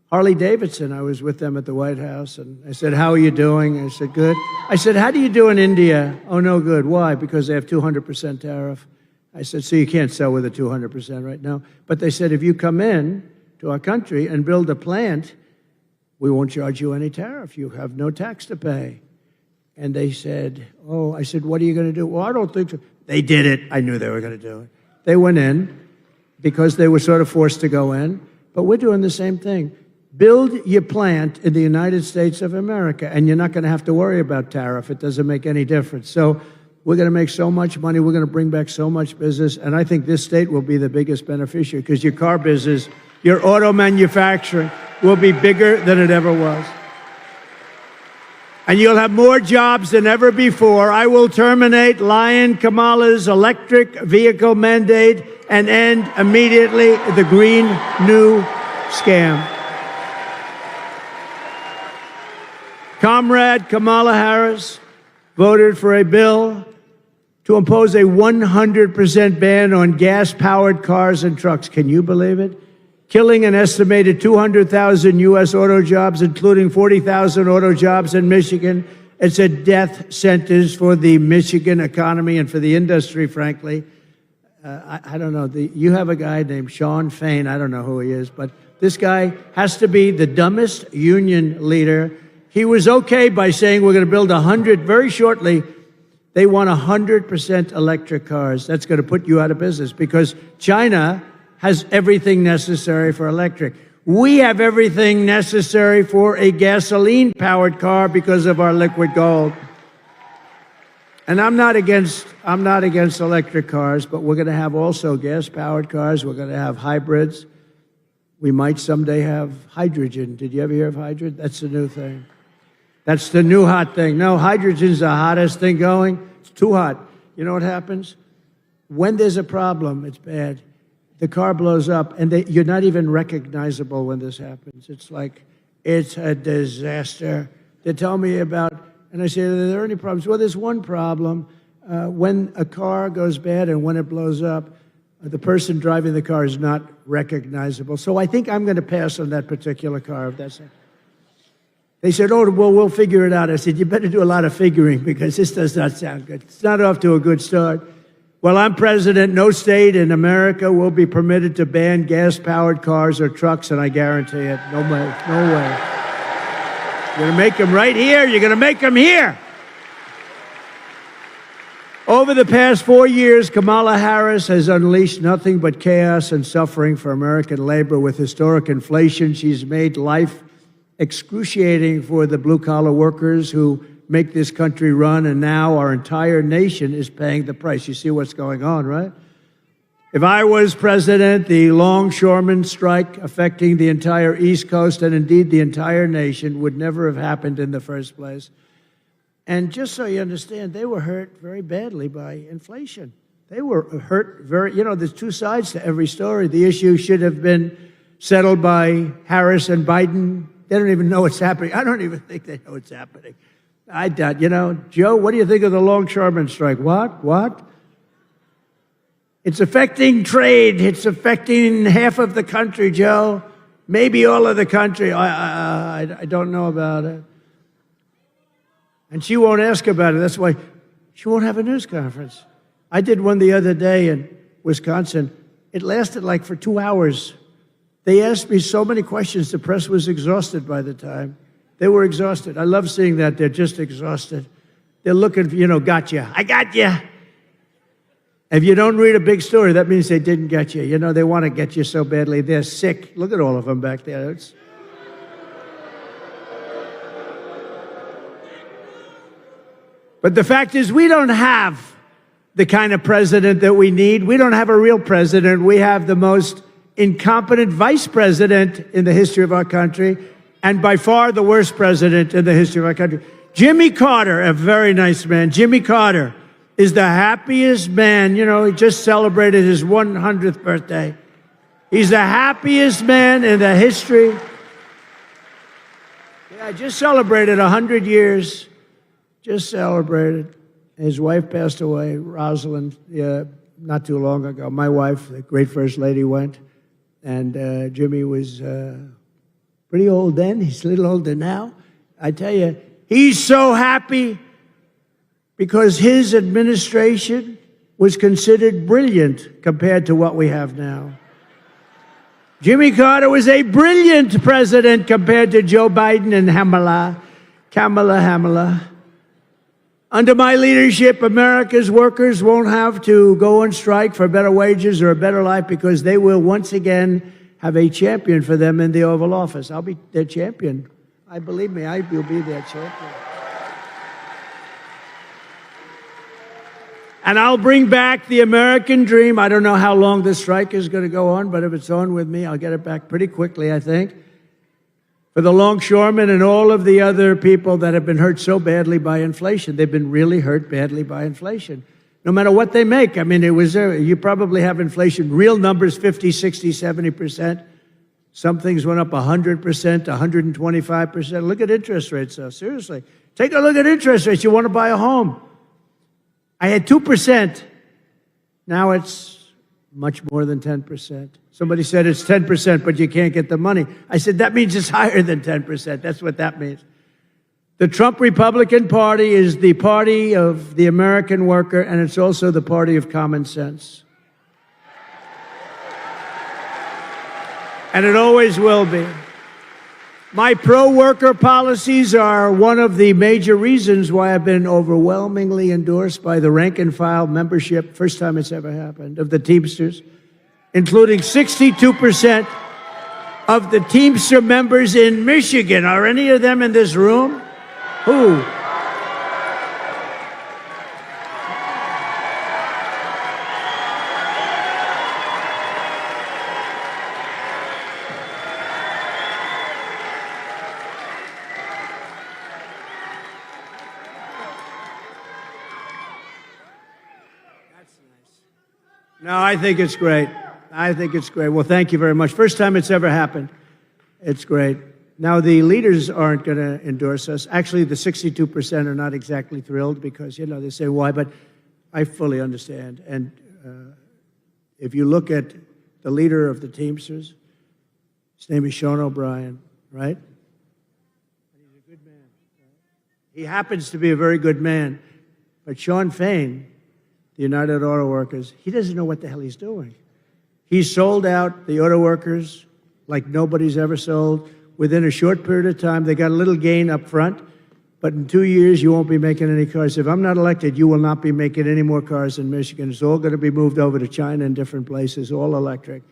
Harley Davidson, I was with them at the White House, and I said, how are you doing? I said, good. I said, how do you do in India? Oh, no good. Why? Because they have 200% tariff. I said, so you can't sell with a 200% right now. But they said, if you come in to our country and build a plant, we won't charge you any tariff. You have no tax to pay. And they said, oh, I said, what are you going to do? Well, I don't think so. They did it. I knew they were going to do it. They went in because they were sort of forced to go in. But we're doing the same thing. Build your plant in the United States of America, and you're not going to have to worry about tariff. It doesn't make any difference. So we're going to make so much money. We're going to bring back so much business. And I think this state will be the biggest beneficiary because your car business, your auto manufacturing, will be bigger than it ever was. And you'll have more jobs than ever before. I will terminate Lion Kamala's electric vehicle mandate and end immediately the Green New scam. Comrade Kamala Harris voted for a bill to impose a 100% ban on gas-powered cars and trucks. Can you believe it? Killing an estimated 200,000 U.S. auto jobs, including 40,000 auto jobs in Michigan. It's a death sentence for the Michigan economy and for the industry, frankly. I don't know. You have a guy named Sean Fain. I don't know who he is, but this guy has to be the dumbest union leader. He was okay by saying we're going to build 100 very shortly. They want 100% electric cars. That's going to put you out of business because China has everything necessary for electric. We have everything necessary for a gasoline-powered car because of our liquid gold. And I'm not against electric cars, but we're going to have also gas-powered cars. We're going to have hybrids. We might someday have hydrogen. Did you ever hear of hydrogen? That's the new thing. That's the new hot thing. No, hydrogen's the hottest thing going. It's too hot. You know what happens? When there's a problem, it's bad. The car blows up, and you're not even recognizable when this happens. It's like, it's a disaster. They tell me about, and I say, are there any problems? Well, there's one problem. When a car goes bad and when it blows up, The person driving the car is not recognizable. So I think I'm going to pass on that particular car. If that's it. They said, oh, well, we'll figure it out. I said, you better do a lot of figuring because this does not sound good. It's not off to a good start. While I'm president, no state in America will be permitted to ban gas-powered cars or trucks, and I guarantee it. No way. No way. You're going to make them right here. You're going to make them here. Over the past 4 years, Kamala Harris has unleashed nothing but chaos and suffering for American labor. With historic inflation, she's made life excruciating for the blue-collar workers who make this country run, and now our entire nation is paying the price. You see what's going on, right? If I was president, the longshoremen strike affecting the entire East Coast and indeed the entire nation would never have happened in the first place. And just so you understand, they were hurt very badly by inflation. They were hurt very, there's two sides to every story. The issue should have been settled by Harris and Biden. They don't even know what's happening. I don't even think they know what's happening. I doubt, Joe, what do you think of the longshoremen strike? What? It's affecting trade. It's affecting half of the country, Joe. Maybe all of the country. I don't know about it. And she won't ask about it. That's why she won't have a news conference. I did one the other day in Wisconsin. It lasted like for 2 hours. They asked me so many questions, the press was exhausted by the time. They were exhausted. I love seeing that. They're just exhausted. They're looking for, gotcha. I got you. If you don't read a big story, that means they didn't get you. They want to get you so badly. They're sick. Look at all of them back there. But the fact is, we don't have the kind of president that we need. We don't have a real president. We have the most incompetent vice president in the history of our country, and by far the worst president in the history of our country. Jimmy Carter, a very nice man. Jimmy Carter is the happiest man. He just celebrated his 100th birthday. He's the happiest man in the history. Yeah, I just celebrated 100 years. Just celebrated. His wife passed away, Rosalind, not too long ago. My wife, the great First Lady, went. And Jimmy was pretty old then. He's a little older now. I tell you, he's so happy because his administration was considered brilliant compared to what we have now. Jimmy Carter was a brilliant president compared to Joe Biden and Kamala. Under my leadership, America's workers won't have to go on strike for better wages or a better life because they will once again have a champion for them in the Oval Office. I'll be their champion. Believe me, I will be their champion. And I'll bring back the American dream. I don't know how long this strike is going to go on, but if it's on with me, I'll get it back pretty quickly, I think. For the longshoremen and all of the other people that have been hurt so badly by inflation. They've been really hurt badly by inflation. No matter what they make. You probably have inflation, real numbers, 50, 60, 70%. Some things went up 100%, 125%. Look at interest rates, though. Seriously. Take a look at interest rates. You want to buy a home. I had 2%. Now it's much more than 10%. Somebody said it's 10%, but you can't get the money. I said, that means it's higher than 10%. That's what that means. The Trump Republican Party is the party of the American worker, and it's also the party of common sense. And it always will be. My pro-worker policies are one of the major reasons why I've been overwhelmingly endorsed by the rank-and-file membership, first time it's ever happened, of the Teamsters, including 62% of the Teamster members in Michigan. Are any of them in this room? Who? No, I think it's great. I think it's great. Well, thank you very much. First time it's ever happened. It's great. Now, the leaders aren't going to endorse us. Actually, the 62% are not exactly thrilled because, they say why, but I fully understand. And If you look at the leader of the Teamsters, his name is Sean O'Brien, right? He's a good man. He happens to be a very good man. But Sean Fain, the United Auto Workers, he doesn't know what the hell he's doing. He sold out the auto workers like nobody's ever sold. Within a short period of time, they got a little gain up front, but in 2 years, you won't be making any cars. If I'm not elected, you will not be making any more cars in Michigan. It's all going to be moved over to China and different places, all electric.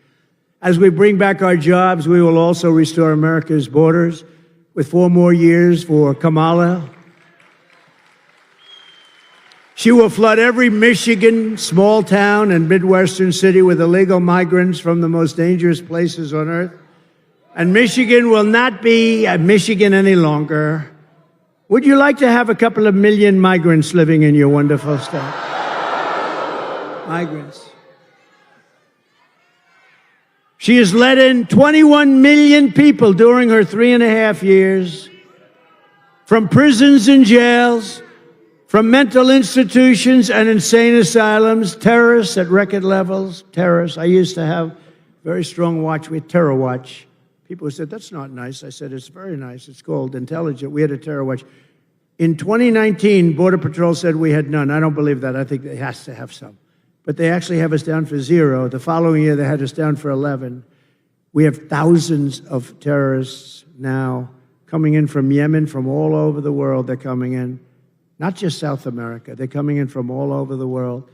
As we bring back our jobs, we will also restore America's borders with 4 more years for Kamala. She will flood every Michigan small town and Midwestern city with illegal migrants from the most dangerous places on earth. And Michigan will not be Michigan any longer. Would you like to have a couple of million migrants living in your wonderful state? Migrants. She has let in 21 million people during her 3.5 years from prisons and jails, from mental institutions and insane asylums, terrorists at record levels, terrorists. I used to have very strong watch with Terror Watch. People said, that's not nice. I said, it's very nice. It's called intelligent. We had a Terror Watch. In 2019, Border Patrol said we had none. I don't believe that. I think they has to have some. But they actually have us down for 0. The following year, they had us down for 11. We have thousands of terrorists now coming in from Yemen, from all over the world. They're coming in. Not just South America. They're coming in from all over the world.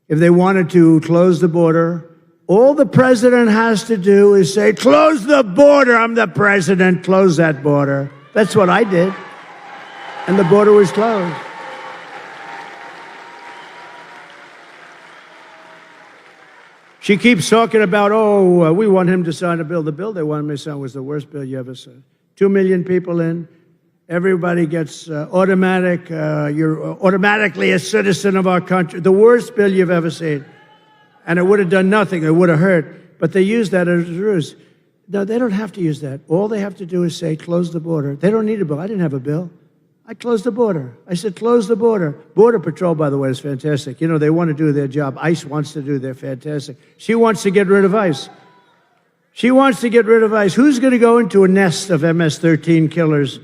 If they wanted to close the border, all the president has to do is say, close the border. I'm the president. Close that border. That's what I did. And the border was closed. She keeps talking about, we want him to sign a bill. The bill they wanted me to sign was the worst bill you ever saw. 2 million people in. Everybody gets automatic. You're automatically a citizen of our country. The worst bill you've ever seen. And it would have done nothing. It would have hurt. But they use that as a ruse. No, they don't have to use that. All they have to do is say, close the border. They don't need a bill. I didn't have a bill. I closed the border. I said, close the border. Border Patrol, by the way, is fantastic. You know, they want to do their job. ICE wants to do their fantastic. She wants to get rid of ICE. She wants to get rid of ICE. Who's going to go into a nest of MS-13 killers?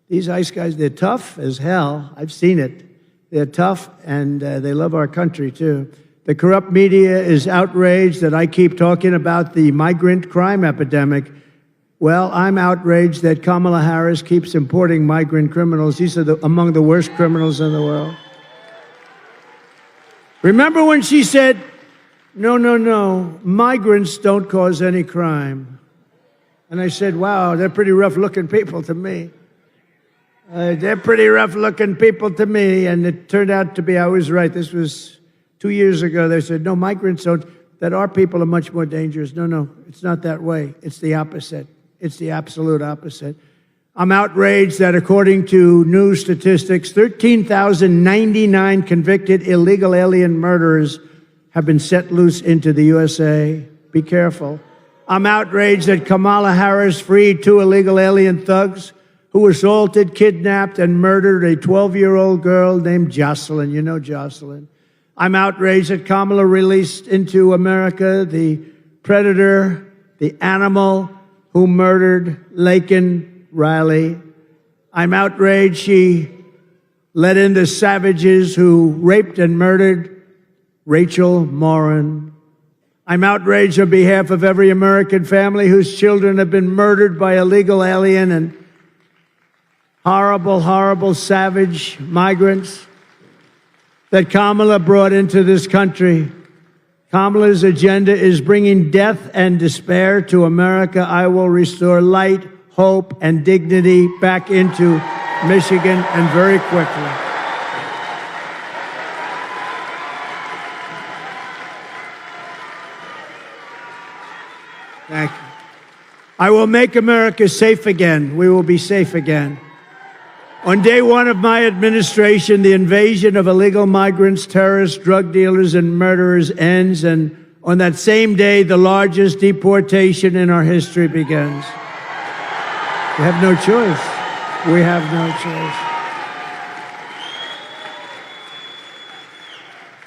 These ICE guys, they're tough as hell. I've seen it. They're tough, and they love our country, too. The corrupt media is outraged that I keep talking about the migrant crime epidemic. Well, I'm outraged that Kamala Harris keeps importing migrant criminals. These are among the worst criminals in the world. Remember when she said, no, migrants don't cause any crime. And I said, wow, they're pretty rough-looking people to me. They're pretty rough-looking people to me. And it turned out to be, I was right. This was 2 years ago. They said, no, migrants don't, that our people are much more dangerous. No, it's not that way. It's the opposite. It's the absolute opposite. I'm outraged that according to new statistics, 13,099 convicted illegal alien murderers have been set loose into the USA. Be careful. I'm outraged that Kamala Harris freed 2 illegal alien thugs who assaulted, kidnapped, and murdered a 12-year-old girl named Jocelyn. You know Jocelyn. I'm outraged that Kamala released into America the predator, the animal who murdered Laken Riley. I'm outraged she let in the savages who raped and murdered Rachel Morin. I'm outraged on behalf of every American family whose children have been murdered by illegal alien and horrible, horrible, savage migrants that Kamala brought into this country. Kamala's agenda is bringing death and despair to America. I will restore light, hope, and dignity back into Michigan, and very quickly. Thank you. I will make America safe again. We will be safe again. On day 1 of my administration, the invasion of illegal migrants, terrorists, drug dealers, and murderers ends, and on that same day, the largest deportation in our history begins. We have no choice. We have no choice.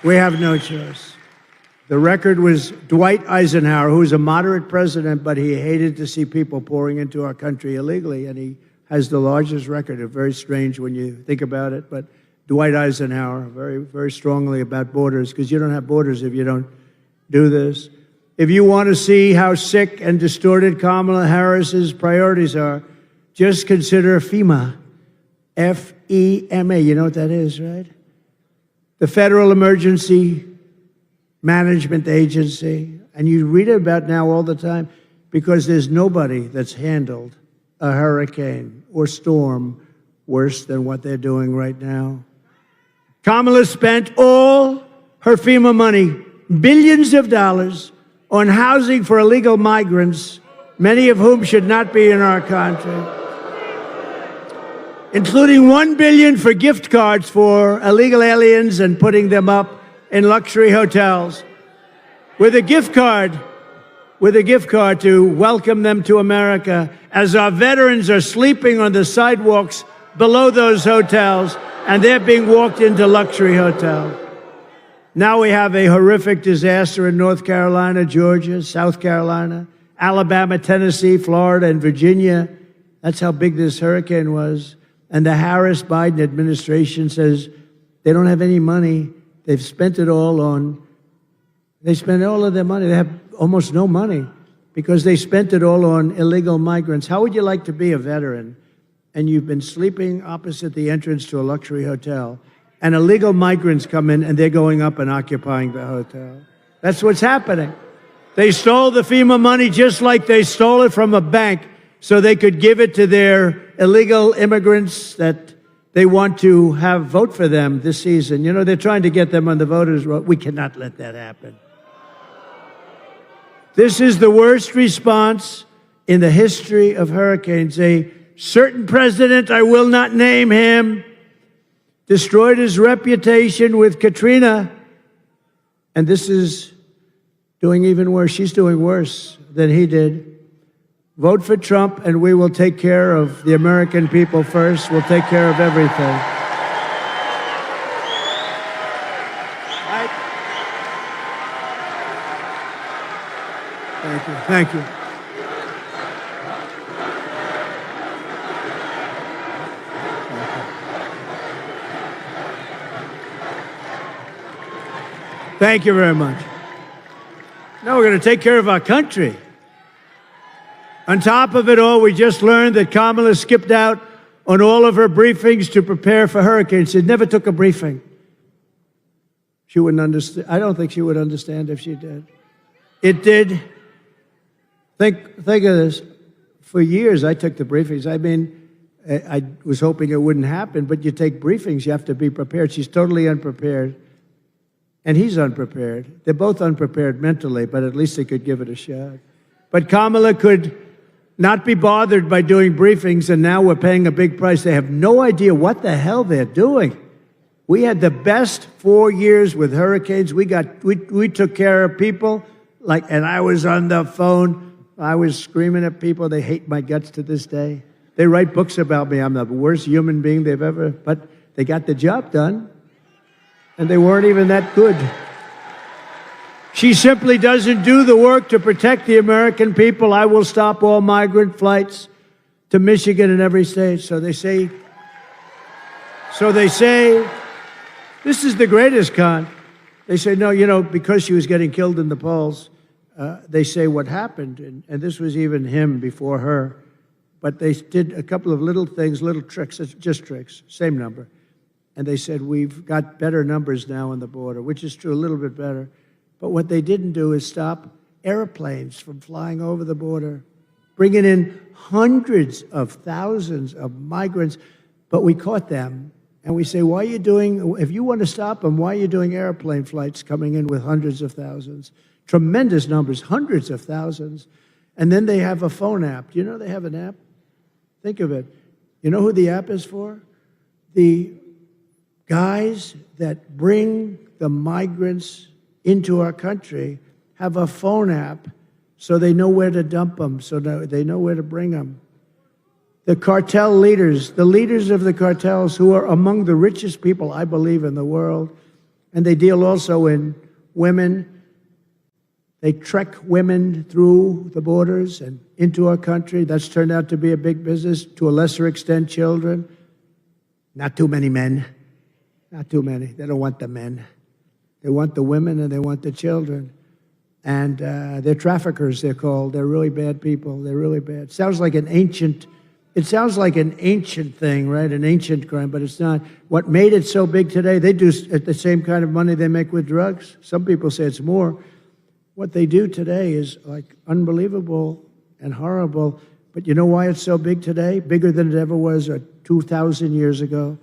We have no choice. The record was Dwight Eisenhower, who was a moderate president, but he hated to see people pouring into our country illegally, and he has the largest record. It's very strange when you think about it, but Dwight Eisenhower, very, very strongly about borders, because you don't have borders if you don't do this. If you want to see how sick and distorted Kamala Harris's priorities are, just consider FEMA, F-E-M-A. You know what that is, right? The Federal Emergency Management Agency. And you read about now all the time because there's nobody that's handled a hurricane or storm worse than what they're doing right now. Kamala spent all her FEMA money, billions of dollars, on housing for illegal migrants, many of whom should not be in our country, including $1 billion for gift cards for illegal aliens and putting them up in luxury hotels with a gift card to welcome them to America as our veterans are sleeping on the sidewalks below those hotels and they're being walked into luxury hotels. Now we have a horrific disaster in North Carolina, Georgia, South Carolina, Alabama, Tennessee, Florida, and Virginia. That's how big this hurricane was. And the Harris-Biden administration says they don't have any money. They've spent it all on, they spent all of their money. They have almost no money because they spent it all on illegal migrants. How would you like to be a veteran and you've been sleeping opposite the entrance to a luxury hotel and illegal migrants come in and they're going up and occupying the hotel? That's what's happening. They stole the FEMA money just like they stole it from a bank so they could give it to their illegal immigrants that they want to have vote for them this season. You know, they're trying to get them on the voters' roll. We cannot let that happen. This is the worst response in the history of hurricanes. A certain president, I will not name him, destroyed his reputation with Katrina, and this is doing even worse. She's doing worse than he did. Vote for Trump, and we will take care of the American people first. We'll take care of everything. Thank you. Thank you. Thank you very much. Now we're going to take care of our country. On top of it all, we just learned that Kamala skipped out on all of her briefings to prepare for hurricanes. She never took a briefing. She wouldn't understand. I don't think she would understand if she did. It did. Think of this. For years, I took the briefings. I mean, I was hoping it wouldn't happen, but you take briefings, you have to be prepared. She's totally unprepared. And he's unprepared. They're both unprepared mentally, but at least they could give it a shot. But Kamala could not be bothered by doing briefings, and now we're paying a big price. They have no idea what the hell they're doing. We had the best 4 years with hurricanes. We took care of people, and I was on the phone. I was screaming at people. They hate my guts to this day. They write books about me. I'm the worst human being they've ever, but they got the job done. And they weren't even that good. She simply doesn't do the work to protect the American people. I will stop all migrant flights to Michigan and every state. So they say, this is the greatest con. They say, no, because she was getting killed in the polls, they say what happened. And this was even him before her. But they did a couple of little things, little tricks, just tricks, same number. And they said, we've got better numbers now on the border, which is true, a little bit better. But what they didn't do is stop airplanes from flying over the border, bringing in hundreds of thousands of migrants. But we caught them, and we say, if you want to stop them, why are you doing airplane flights coming in with hundreds of thousands? Tremendous numbers, hundreds of thousands. And then they have a phone app. Do you know they have an app? Think of it. You know who the app is for? The guys that bring the migrants into our country have a phone app so they know where to dump them, so they know where to bring them. The cartel leaders, the leaders of the cartels who are among the richest people, I believe, in the world, and they deal also in women They trek women through the borders and into our country. That's turned out to be a big business. To a lesser extent, children. Not too many men. Not too many. They don't want the men. They want the women and they want the children. And they're traffickers, they're called. They're really bad people. They're really bad. Sounds like an ancient thing, right? An ancient crime, but it's not. What made it so big today, they do at the same kind of money they make with drugs. Some people say it's more. What they do today is like unbelievable and horrible. But you know why it's so big today? Bigger than it ever was 2,000 years ago?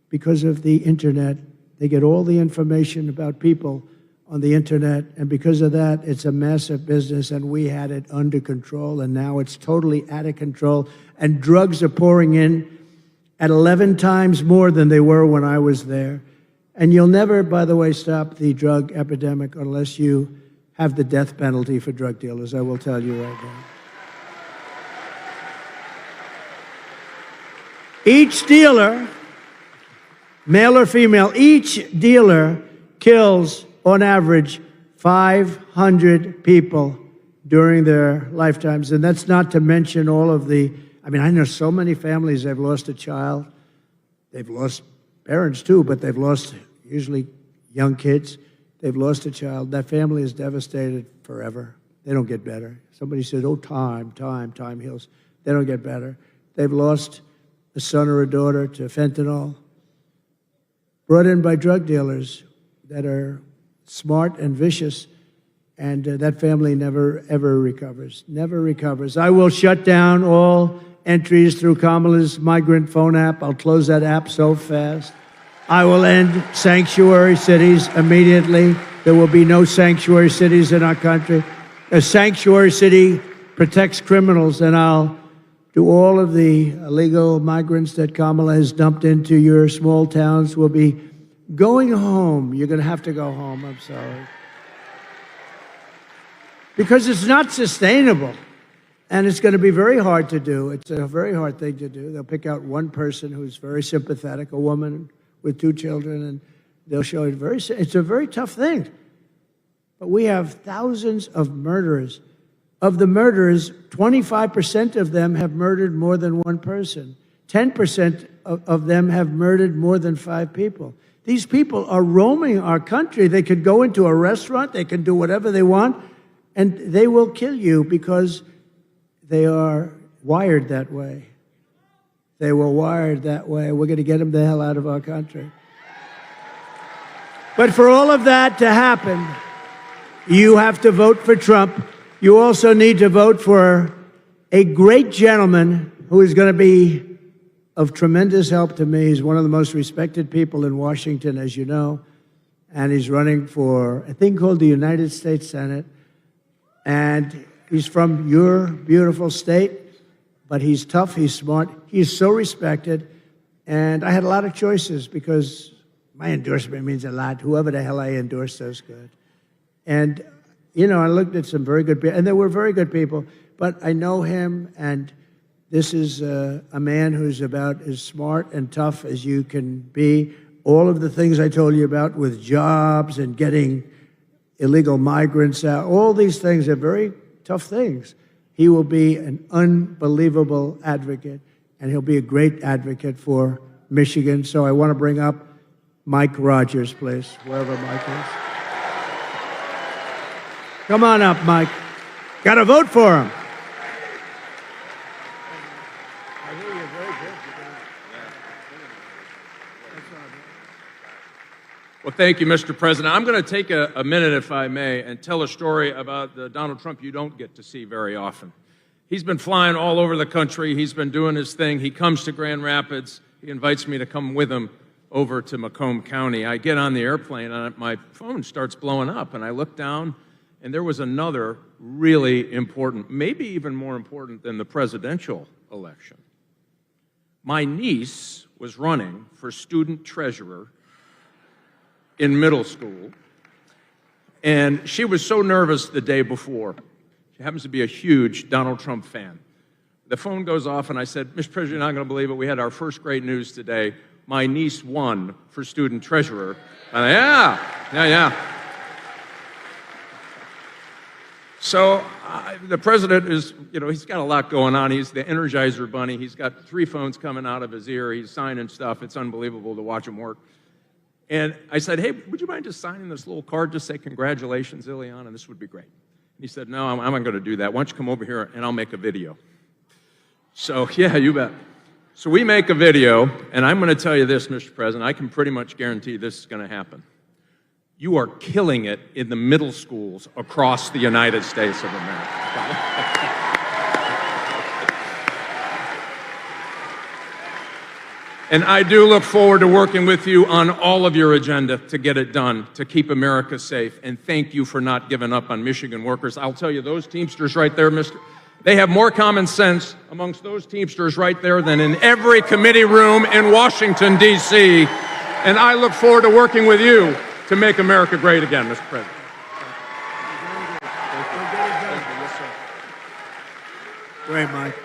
Because of the internet. They get all the information about people on the internet, and because of that, it's a massive business, and we had it under control, and now it's totally out of control, and drugs are pouring in at 11 times more than they were when I was there. And you'll never, by the way, stop the drug epidemic unless you have the death penalty for drug dealers, I will tell you right now. Each dealer, male or female, each dealer kills, on average, 500 people during their lifetimes. And that's not to mention all of the, I know so many families, they've lost a child. They've lost parents too, but they've lost usually young kids. They've lost a child. That family is devastated forever. They don't get better. Somebody says, oh, time heals. They don't get better. They've lost a son or a daughter to fentanyl, brought in by drug dealers that are smart and vicious, and that family never, ever recovers. Never recovers. I will shut down all entries through Kamala's migrant phone app. I'll close that app so fast. I will end sanctuary cities immediately. There will be no sanctuary cities in our country. A sanctuary city protects criminals, and I'll do all of the illegal migrants that Kamala has dumped into your small towns will be going home. You're going to have to go home. I'm sorry. Because it's not sustainable. And it's going to be very hard to do. It's a very hard thing to do. They'll pick out one person who's very sympathetic, a woman with 2 children, and they'll show it it's a very tough thing. But we have thousands of murderers. Of the murderers, 25% of them have murdered more than one person. 10% of them have murdered more than 5 people. These people are roaming our country. They could go into a restaurant, they can do whatever they want, and they will kill you because they are wired that way. They were wired that way. We're going to get them the hell out of our country. But for all of that to happen, you have to vote for Trump. You also need to vote for a great gentleman who is going to be of tremendous help to me. He's one of the most respected people in Washington, as you know, and he's running for a thing called the United States Senate. And he's from your beautiful state, but he's tough, he's smart, he's so respected. And I had a lot of choices because my endorsement means a lot. Whoever the hell I endorse does good. And, I looked at some very good people, and there were very good people, but I know him, and this is a man who's about as smart and tough as you can be. All of the things I told you about with jobs and getting illegal migrants out, all these things are very tough things. He will be an unbelievable advocate, and he'll be a great advocate for Michigan. So I want to bring up Mike Rogers, please, wherever Mike is. Come on up, Mike. Got to vote for him. Well, thank you, Mr. President. I'm going to take a minute, if I may, and tell a story about Donald Trump you don't get to see very often. He's been flying all over the country. He's been doing his thing. He comes to Grand Rapids. He invites me to come with him over to Macomb County. I get on the airplane, and my phone starts blowing up, and I look down, and there was another really important, maybe even more important than the presidential election. My niece was running for student treasurer in middle school, and she was so nervous the day before. She happens to be a huge Donald Trump fan. The phone goes off, and I said, Mr. President, you're not going to believe it. We had our first great news today. My niece won for student treasurer. Yeah. So the president is, he's got a lot going on. He's the Energizer Bunny. He's got 3 phones coming out of his ear. He's signing stuff. It's unbelievable to watch him work. And I said, hey, would you mind just signing this little card? Just say, congratulations, Ileana. This would be great. And he said, no, I'm not going to do that. Why don't you come over here and I'll make a video. So, yeah, you bet. So we make a video, and I'm going to tell you this, Mr. President. I can pretty much guarantee this is going to happen. You are killing it in the middle schools across the United States of America. And I do look forward to working with you on all of your agenda to get it done, to keep America safe. And thank you for not giving up on Michigan workers. I'll tell you, those Teamsters right there, they have more common sense amongst those Teamsters right there than in every committee room in Washington, D.C. And I look forward to working with you to make America great again, Mr. President. Great, Mike.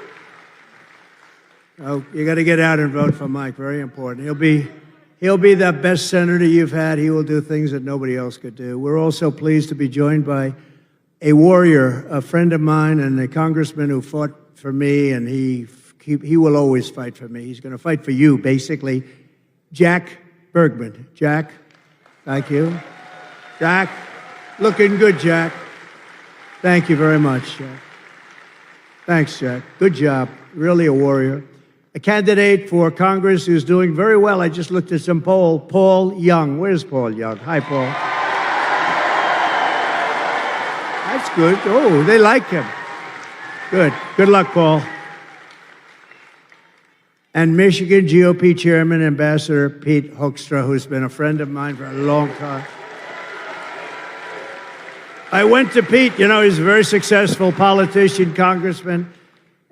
Oh, you got to get out and vote for Mike. Very important. He'll be the best senator you've had. He will do things that nobody else could do. We're also pleased to be joined by a warrior, a friend of mine, and a congressman who fought for me, and he will always fight for me. He's going to fight for you, basically. Jack Bergman. Jack, thank you. Jack, looking good, Jack. Thank you very much, Jack. Thanks, Jack. Good job. Really a warrior. A candidate for Congress who's doing very well. I just looked at some poll. Paul Young. Where's Paul Young? Hi, Paul. That's good. Oh, they like him. Good. Good luck, Paul. And Michigan GOP Chairman, Ambassador Pete Hoekstra, who's been a friend of mine for a long time. I went to Pete. He's a very successful politician, congressman.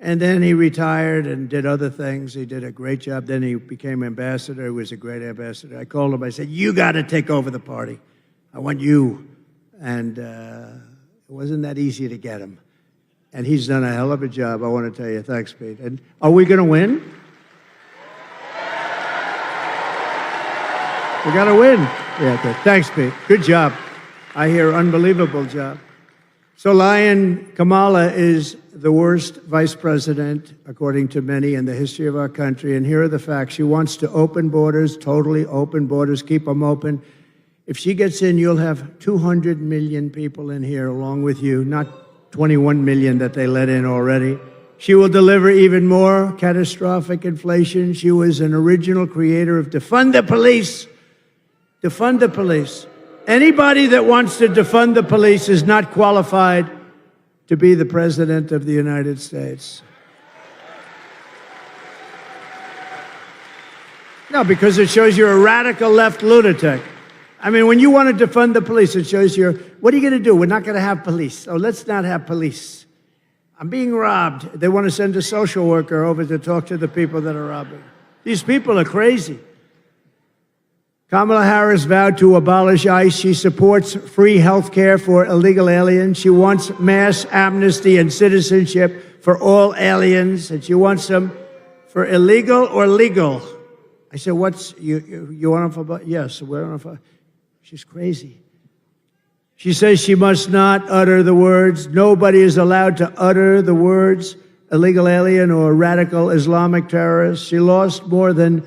And then he retired and did other things. He did a great job. Then he became ambassador. He was a great ambassador. I called him. I said, you got to take over the party. I want you. And it wasn't that easy to get him. And he's done a hell of a job. I want to tell you. Thanks, Pete. And are we going to win? We got to win. Yeah, good. Thanks, Pete. Good job. I hear unbelievable job. So Kamala is the worst vice president, according to many, in the history of our country. And here are the facts. She wants to open borders, totally open borders, keep them open. If she gets in, you'll have 200 million people in here along with you, not 21 million that they let in already. She will deliver even more catastrophic inflation. She was an original creator of defund the police. Defund the police. Anybody that wants to defund the police is not qualified to be the President of the United States. No, because it shows you're a radical left lunatic. I mean, when you want to defund the police, it shows what are you going to do? We're not going to have police. Oh, let's not have police. I'm being robbed. They want to send a social worker over to talk to the people that are robbing. These people are crazy. Kamala Harris vowed to abolish ICE. She supports free health care for illegal aliens. She wants mass amnesty and citizenship for all aliens. And she wants them for illegal or legal. I said, you want them for, yes, we're on for. She's crazy. She says she must not utter the words. Nobody is allowed to utter the words illegal alien or radical Islamic terrorist. She lost more than,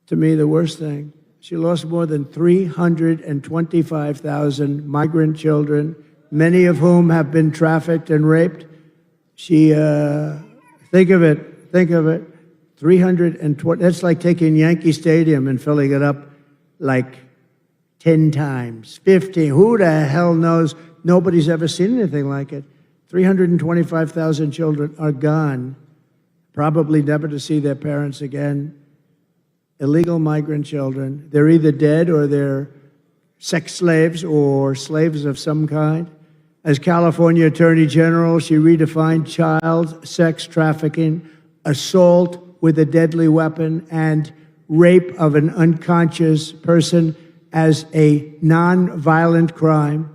to me, the worst thing. She lost more than 325,000 migrant children, many of whom have been trafficked and raped. Think of it, 320, that's like taking Yankee Stadium and filling it up like 10 times, 15. Who the hell knows? Nobody's ever seen anything like it. 325,000 children are gone, probably never to see their parents again. Illegal migrant children. They're either dead or they're sex slaves or slaves of some kind. As California Attorney General, she redefined child sex trafficking, assault with a deadly weapon, and rape of an unconscious person as a non-violent crime.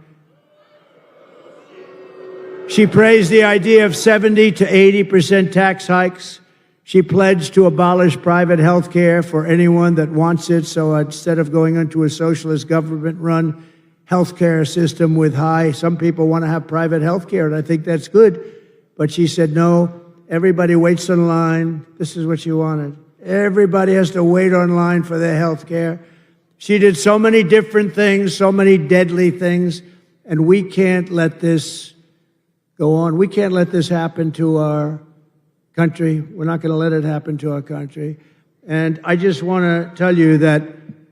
She praised the idea of 70 to 80% tax hikes. She pledged to abolish private health care for anyone that wants it. So instead of going into a socialist government-run healthcare system with some people want to have private healthcare, and I think that's good. But she said, no, everybody waits in line. This is what she wanted. Everybody has to wait online for their healthcare. She did so many different things, so many deadly things, and we can't let this go on. We can't let this happen to our country. We're not going to let it happen to our country. And I just want to tell you that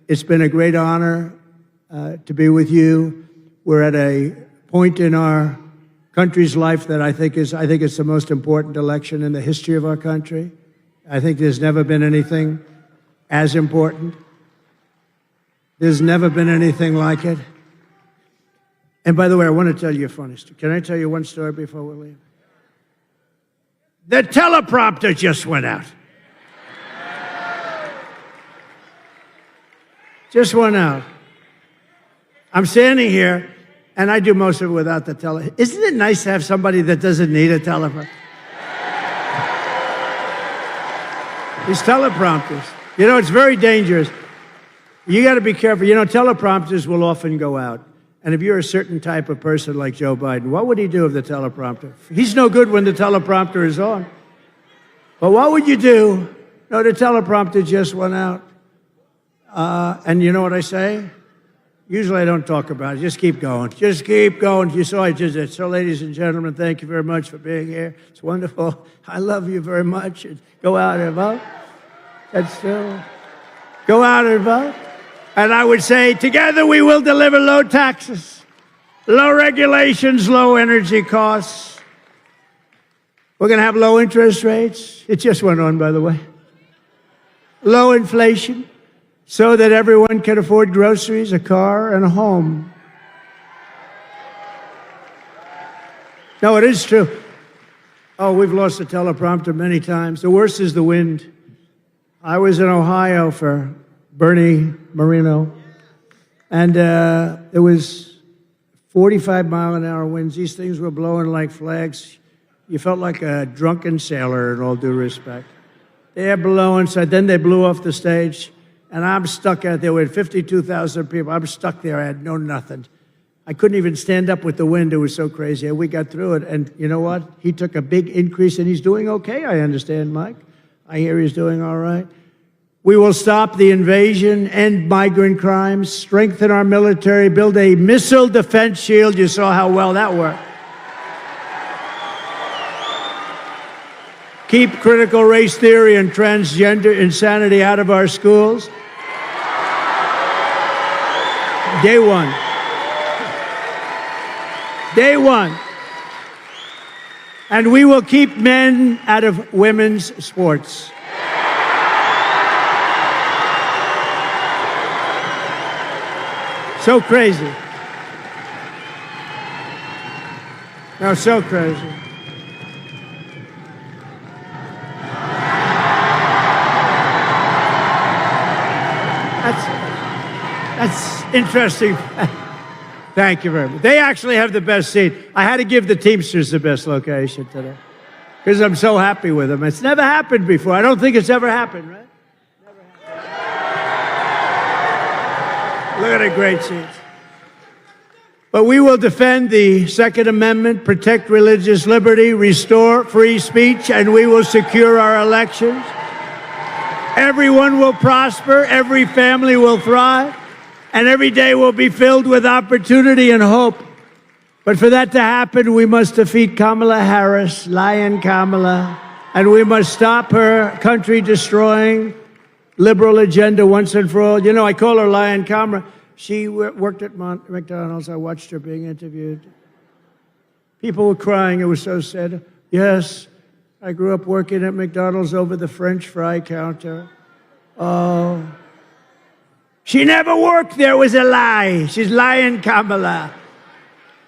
it's been a great honor to be with you. We're at a point in our country's life that I think it's the most important election in the history of our country. I think there's never been anything as important. There's never been anything like it. And by the way, I want to tell you a funny story. Can I tell you one story before we leave? The teleprompter just went out. Just went out. I'm standing here, and I do most of it without the tele. Isn't it nice to have somebody that doesn't need a teleprompter? These teleprompters. You know, it's very dangerous. You got to be careful. You know, teleprompters will often go out. And if you're a certain type of person like Joe Biden, what would he do if the teleprompter? He's no good when the teleprompter is on. But what would you do? No, the teleprompter just went out. And you know what I say? Usually I don't talk about it. Just keep going. Just keep going. You saw I just did. So, ladies and gentlemen, thank you very much for being here. It's wonderful. I love you very much. And go out and vote. That's true. Go out and vote. And I would say, together we will deliver low taxes, low regulations, low energy costs. We're going to have low interest rates. It just went on, by the way. Low inflation, so that everyone can afford groceries, a car, and a home. No, it is true. Oh, we've lost the teleprompter many times. The worst is the wind. I was in Ohio for Bernie Moreno, and it was 45-mile-an-hour winds. These things were blowing like flags. You felt like a drunken sailor, in all due respect. They're blowing, so then they blew off the stage, and I'm stuck out there with 52,000 people. I'm stuck there. I had no nothing. I couldn't even stand up with the wind. It was so crazy. And we got through it, and you know what? He took a big increase, and he's doing okay, I understand, Mike. I hear he's doing all right. We will stop the invasion, end migrant crimes, strengthen our military, build a missile defense shield. You saw how well that worked. Keep critical race theory and transgender insanity out of our schools. Day one. Day one. And we will keep men out of women's sports. So crazy. No, so crazy. That's interesting. Thank you very much. They actually have the best seat. I had to give the Teamsters the best location today because I'm so happy with them. It's never happened before. I don't think it's ever happened, right? Never happened. Look at the great seats. But we will defend the Second Amendment, protect religious liberty, restore free speech, and we will secure our elections. Everyone will prosper, every family will thrive, and every day will be filled with opportunity and hope. But for that to happen, we must defeat Kamala Harris, Lion Kamala, and we must stop her country-destroying liberal agenda once and for all. You know, I call her Lion Kamala. She worked at McDonald's. I watched her being interviewed. People were crying. It was so sad. Yes, I grew up working at McDonald's over the French fry counter. Oh. She never worked there. It was a lie. She's lying, Kamala.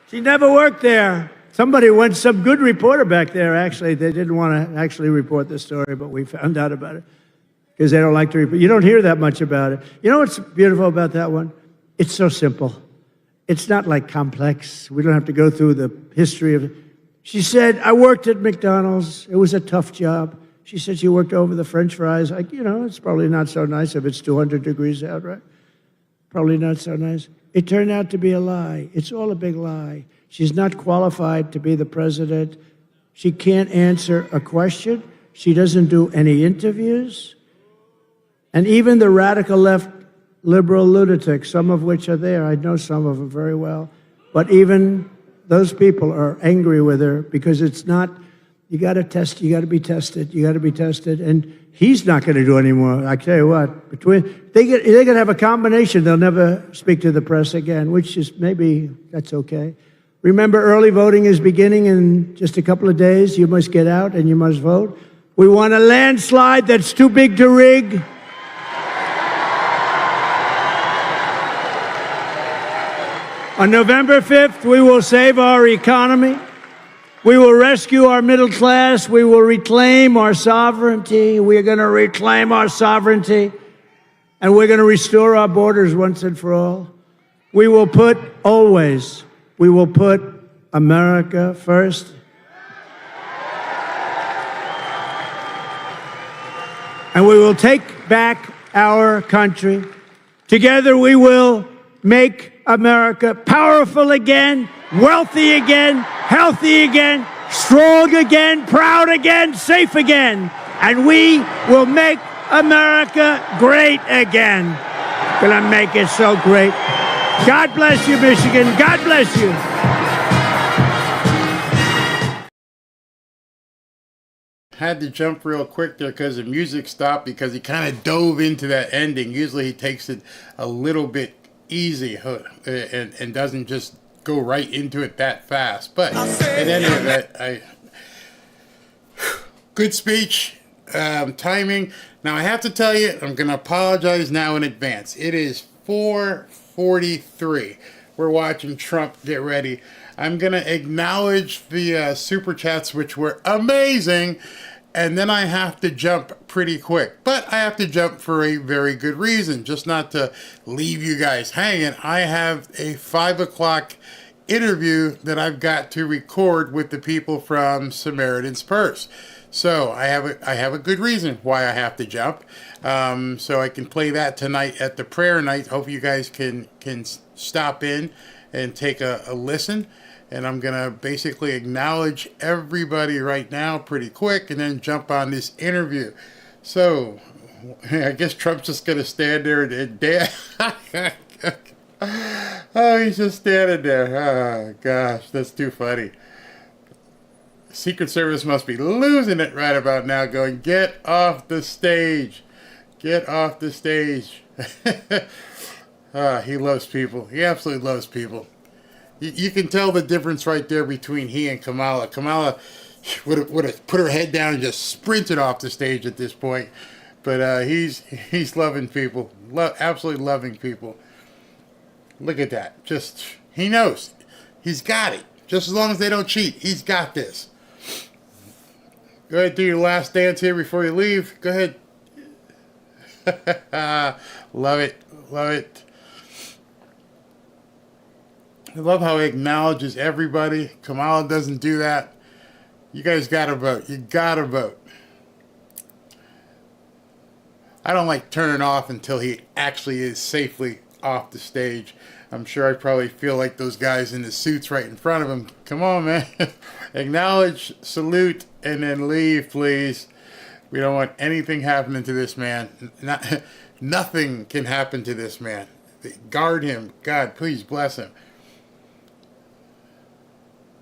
She never worked there. Somebody went, some good reporter back there, actually. They didn't want to actually report the story, but we found out about it because they don't like to report. You don't hear that much about it. You know what's beautiful about that one? It's so simple. It's not like complex. We don't have to go through the history of it. She said, I worked at McDonald's. It was a tough job. She said she worked over the French fries. You know, it's probably not so nice if it's 200 degrees out, right? Probably not so nice. It turned out to be a lie. It's all a big lie. She's not qualified to be the president. She can't answer a question. She doesn't do any interviews. And even the radical left liberal lunatics, some of which are there, I know some of them very well, but even those people are angry with her because it's not, you got to test, you got to be tested, you got to be tested. And he's not going to do any more. I tell you what, they're going to have a combination. They'll never speak to the press again, which is maybe that's okay. Remember, early voting is beginning in just a couple of days. You must get out and you must vote. We want a landslide that's too big to rig. On November 5th, we will save our economy. We will rescue our middle class. We will reclaim our sovereignty. We are going to reclaim our sovereignty. And we're going to restore our borders once and for all. We will put America first. And we will take back our country. Together we will make America powerful again, wealthy again, healthy again, strong again, proud again, safe again. And we will make America great again. Gonna make it so great. God bless you, Michigan. God bless you. Had to jump real quick there because the music stopped because he kind of dove into that ending. Usually he takes it a little bit easy and doesn't just go right into it that fast. But in any event, good speech, timing. Now I have to tell you, I'm going to apologize now in advance. It is 4:43. We're watching Trump get ready. I'm going to acknowledge the super chats, which were amazing. And then I have to jump pretty quick. But I have to jump for a very good reason, just not to leave you guys hanging. I have a 5 o'clock interview that I've got to record with the people from Samaritan's Purse. So I have a good reason why I have to jump. So I can play that tonight at the prayer night. Hope you guys can stop in and take a listen. And I'm going to basically acknowledge everybody right now pretty quick and then jump on this interview. So, I guess Trump's just going to stand there and dance. Oh, he's just standing there. Oh, gosh, that's too funny. Secret Service must be losing it right about now, going, get off the stage. Get off the stage. He loves people. He absolutely loves people. You can tell the difference right there between he and Kamala. Kamala would have put her head down and just sprinted off the stage at this point. But he's loving people. Absolutely loving people. Look at that. Just, he knows. He's got it. Just as long as they don't cheat. He's got this. Go ahead, do your last dance here before you leave. Go ahead. Love it. Love it. I love how he acknowledges everybody. Kamala doesn't do that. You guys gotta vote. You gotta vote. I don't like turning off until he actually is safely off the stage. I'm sure I probably feel like those guys in the suits right in front of him. Come on, man. Acknowledge, salute, and then leave, please. We don't want anything happening to this man. Nothing can happen to this man. Guard him. God, please bless him.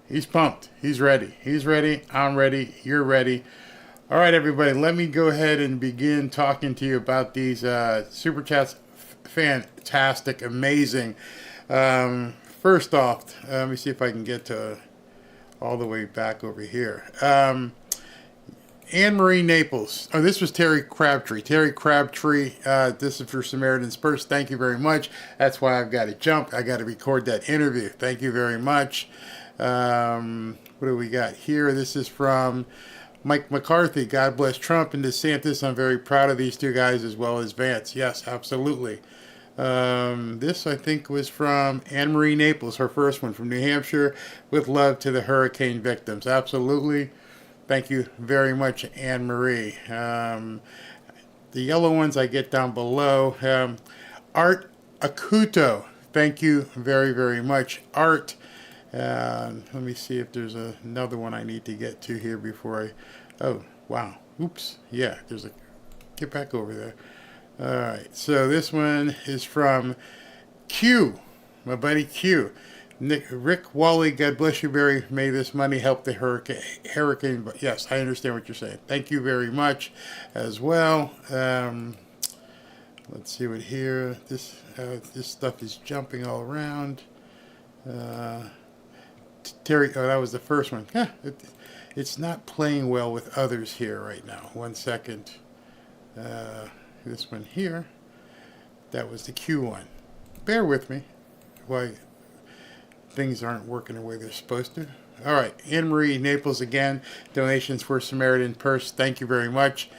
He's pumped. He's ready. He's ready. I'm ready. You're ready. All right, everybody. Let me go ahead and begin talking to you about these super chats. Fantastic. Amazing. First off, let me see if I can get to all the way back over here. Anne-Marie Naples. Oh, this was Terry Crabtree. Terry Crabtree, this is for Samaritan's Purse. Thank you very much. That's why I've got to jump. I got to record that interview. Thank you very much. What do we got here? This is from Mike McCarthy. God bless Trump and DeSantis. I'm very proud of these two guys as well as Vance. Yes, absolutely. This, I think, was from Anne-Marie Naples, her first one from New Hampshire, with love to the hurricane victims. Absolutely. Thank you very much, Anne-Marie. The yellow ones I get down below. Art Akuto. Thank you very, very much, Art. Let me see if there's another one I need to get to here before I... Oh, wow. Oops. Yeah, there's a... Get back over there. All right. So this one is from Q, my buddy Q. Rick Wally, God bless you, Barry. May this money help the hurricane. But yes, I understand what you're saying. Thank you very much as well. Let's see what here. This stuff is jumping all around. Terry, oh, that was the first one. It's not playing well with others here right now. 1 second. This one here. That was the Q one. Bear with me. Why things aren't working the way they're supposed to. All right, Anne Marie Naples again. Donations for Samaritan Purse. Thank you very much.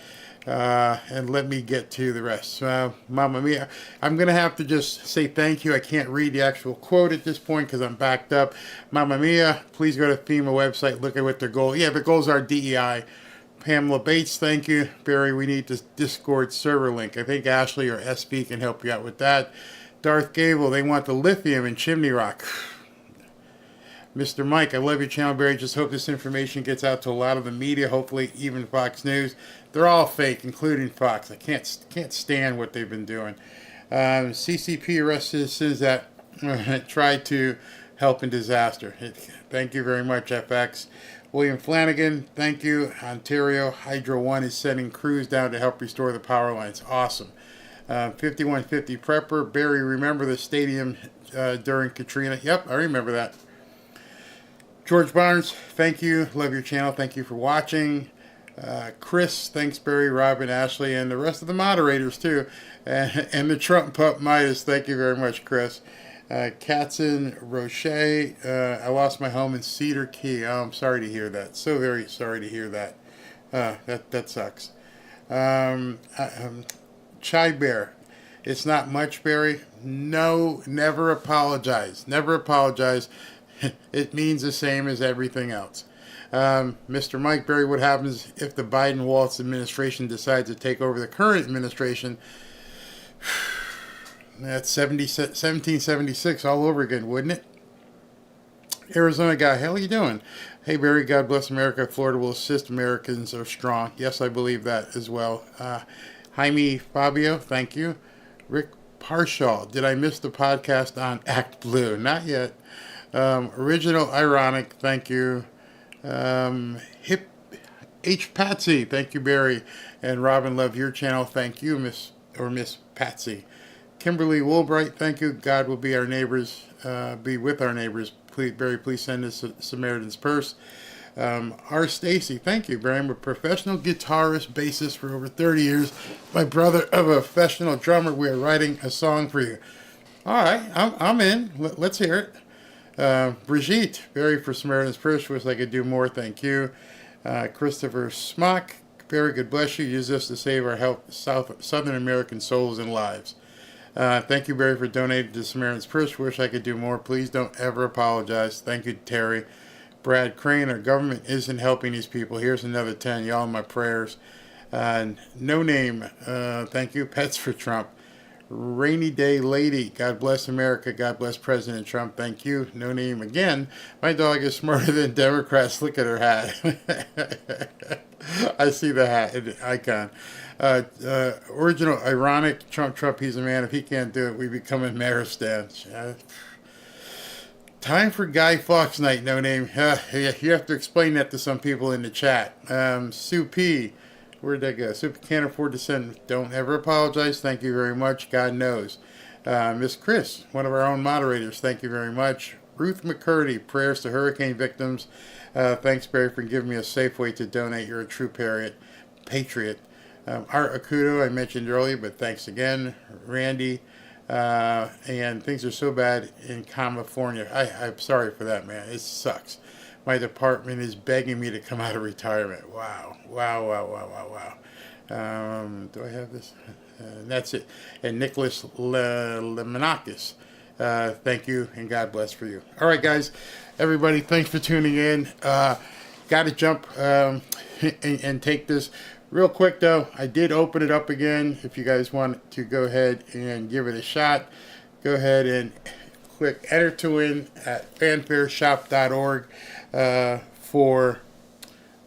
And let me get to the rest. Mamma Mia. I'm going to have to just say thank you. I can't read the actual quote at this point because I'm backed up. Mamma Mia, please go to FEMA website. Look at what their goal. Yeah, the goals are DEI. Pamela Bates, thank you. Barry, we need this Discord server link. I think Ashley or SB can help you out with that. Darth Gable, they want the lithium in Chimney Rock. Mr. Mike, I love your channel, Barry. Just hope this information gets out to a lot of the media, hopefully even Fox News. They're all fake, including Fox. I can't stand what they've been doing. CCP arrests citizens that tried to help in disaster. Thank you very much, FX. William Flanagan, thank you. Ontario Hydro 1 is sending crews down to help restore the power lines. Awesome. 5150 Prepper. Barry, remember the stadium during Katrina? Yep, I remember that. George Barnes, thank you. Love your channel. Thank you for watching. Chris, thanks, Barry, Robin, Ashley, and the rest of the moderators, too. And the Trump pup Midas, thank you very much, Chris. Katzen, Roche, I lost my home in Cedar Key. Oh, I'm sorry to hear that. So very sorry to hear that. That sucks. Chai Bear, it's not much, Barry. No, never apologize. Never apologize. It means the same as everything else. Mr. Mike Barry, what happens if the Biden-Waltz administration decides to take over the current administration? That's 1776 all over again, wouldn't it? Arizona guy, how are you doing? Hey, Barry, God bless America. Florida will assist. Americans are strong. Yes, I believe that as well. Jaime Fabio, thank you. Rick Parshall, did I miss the podcast on Act Blue? Not yet. Original Ironic, thank you. Hip H Patsy, thank you, Barry. And Robin, love your channel. Thank you, Miss Patsy. Kimberly Woolbright, thank you. God will be our neighbors, be with our neighbors. Please, Barry, please send us a Samaritan's Purse. R. Stacy, thank you, Barry. I'm a professional guitarist, bassist for over 30 years. My brother of a professional drummer. We are writing a song for you. All right, I'm in. Let's hear it. Brigitte, Barry, for Samaritan's Purse. Wish I could do more. Thank you. Christopher Smock, Barry, God bless you. Use this to save our Southern American souls and lives. Thank you, Barry, for donating to Samaritan's Purse. Wish I could do more. Please don't ever apologize. Thank you, Terry. Brad Crane, our government isn't helping these people. Here's another 10. Y'all in my prayers. No Name, thank you. Pets for Trump. Rainy Day Lady, God bless America. God bless President Trump. Thank you. No Name again. My dog is smarter than Democrats. Look at her hat. I see the hat icon. Original Ironic, Trump, he's a man. If he can't do it, we become a Maristan. Time for Guy Fawkes night, No Name. You have to explain that to some people in the chat. Sue P. Where'd that go? Sue P. Can't afford to send. Don't ever apologize. Thank you very much. God knows. Miss Chris, one of our own moderators. Thank you very much. Ruth McCurdy, prayers to hurricane victims. Thanks, Barry, for giving me a safe way to donate. You're a true patriot. Art Akudo, I mentioned earlier, but thanks again. Randy. And things are so bad in California. I'm sorry for that, man. It sucks. My department is begging me to come out of retirement. Wow. Do I have this? That's it. And Nicholas Lemonakis, thank you and God bless for you. All right, guys. Everybody, thanks for tuning in. Got to jump and take this. Real quick, though, I did open it up again. If you guys want to go ahead and give it a shot, go ahead and click enter to win at fanfareshop.org for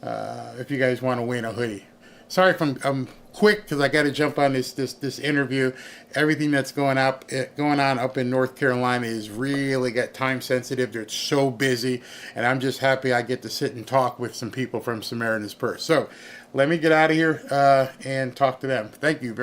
if you guys want to win a hoodie. Sorry if I'm quick because I got to jump on this interview. Everything that's going on up in North Carolina is really got time sensitive. They're so busy, and I'm just happy I get to sit and talk with some people from Samaritan's Purse. So let me get out of here and talk to them. Thank you.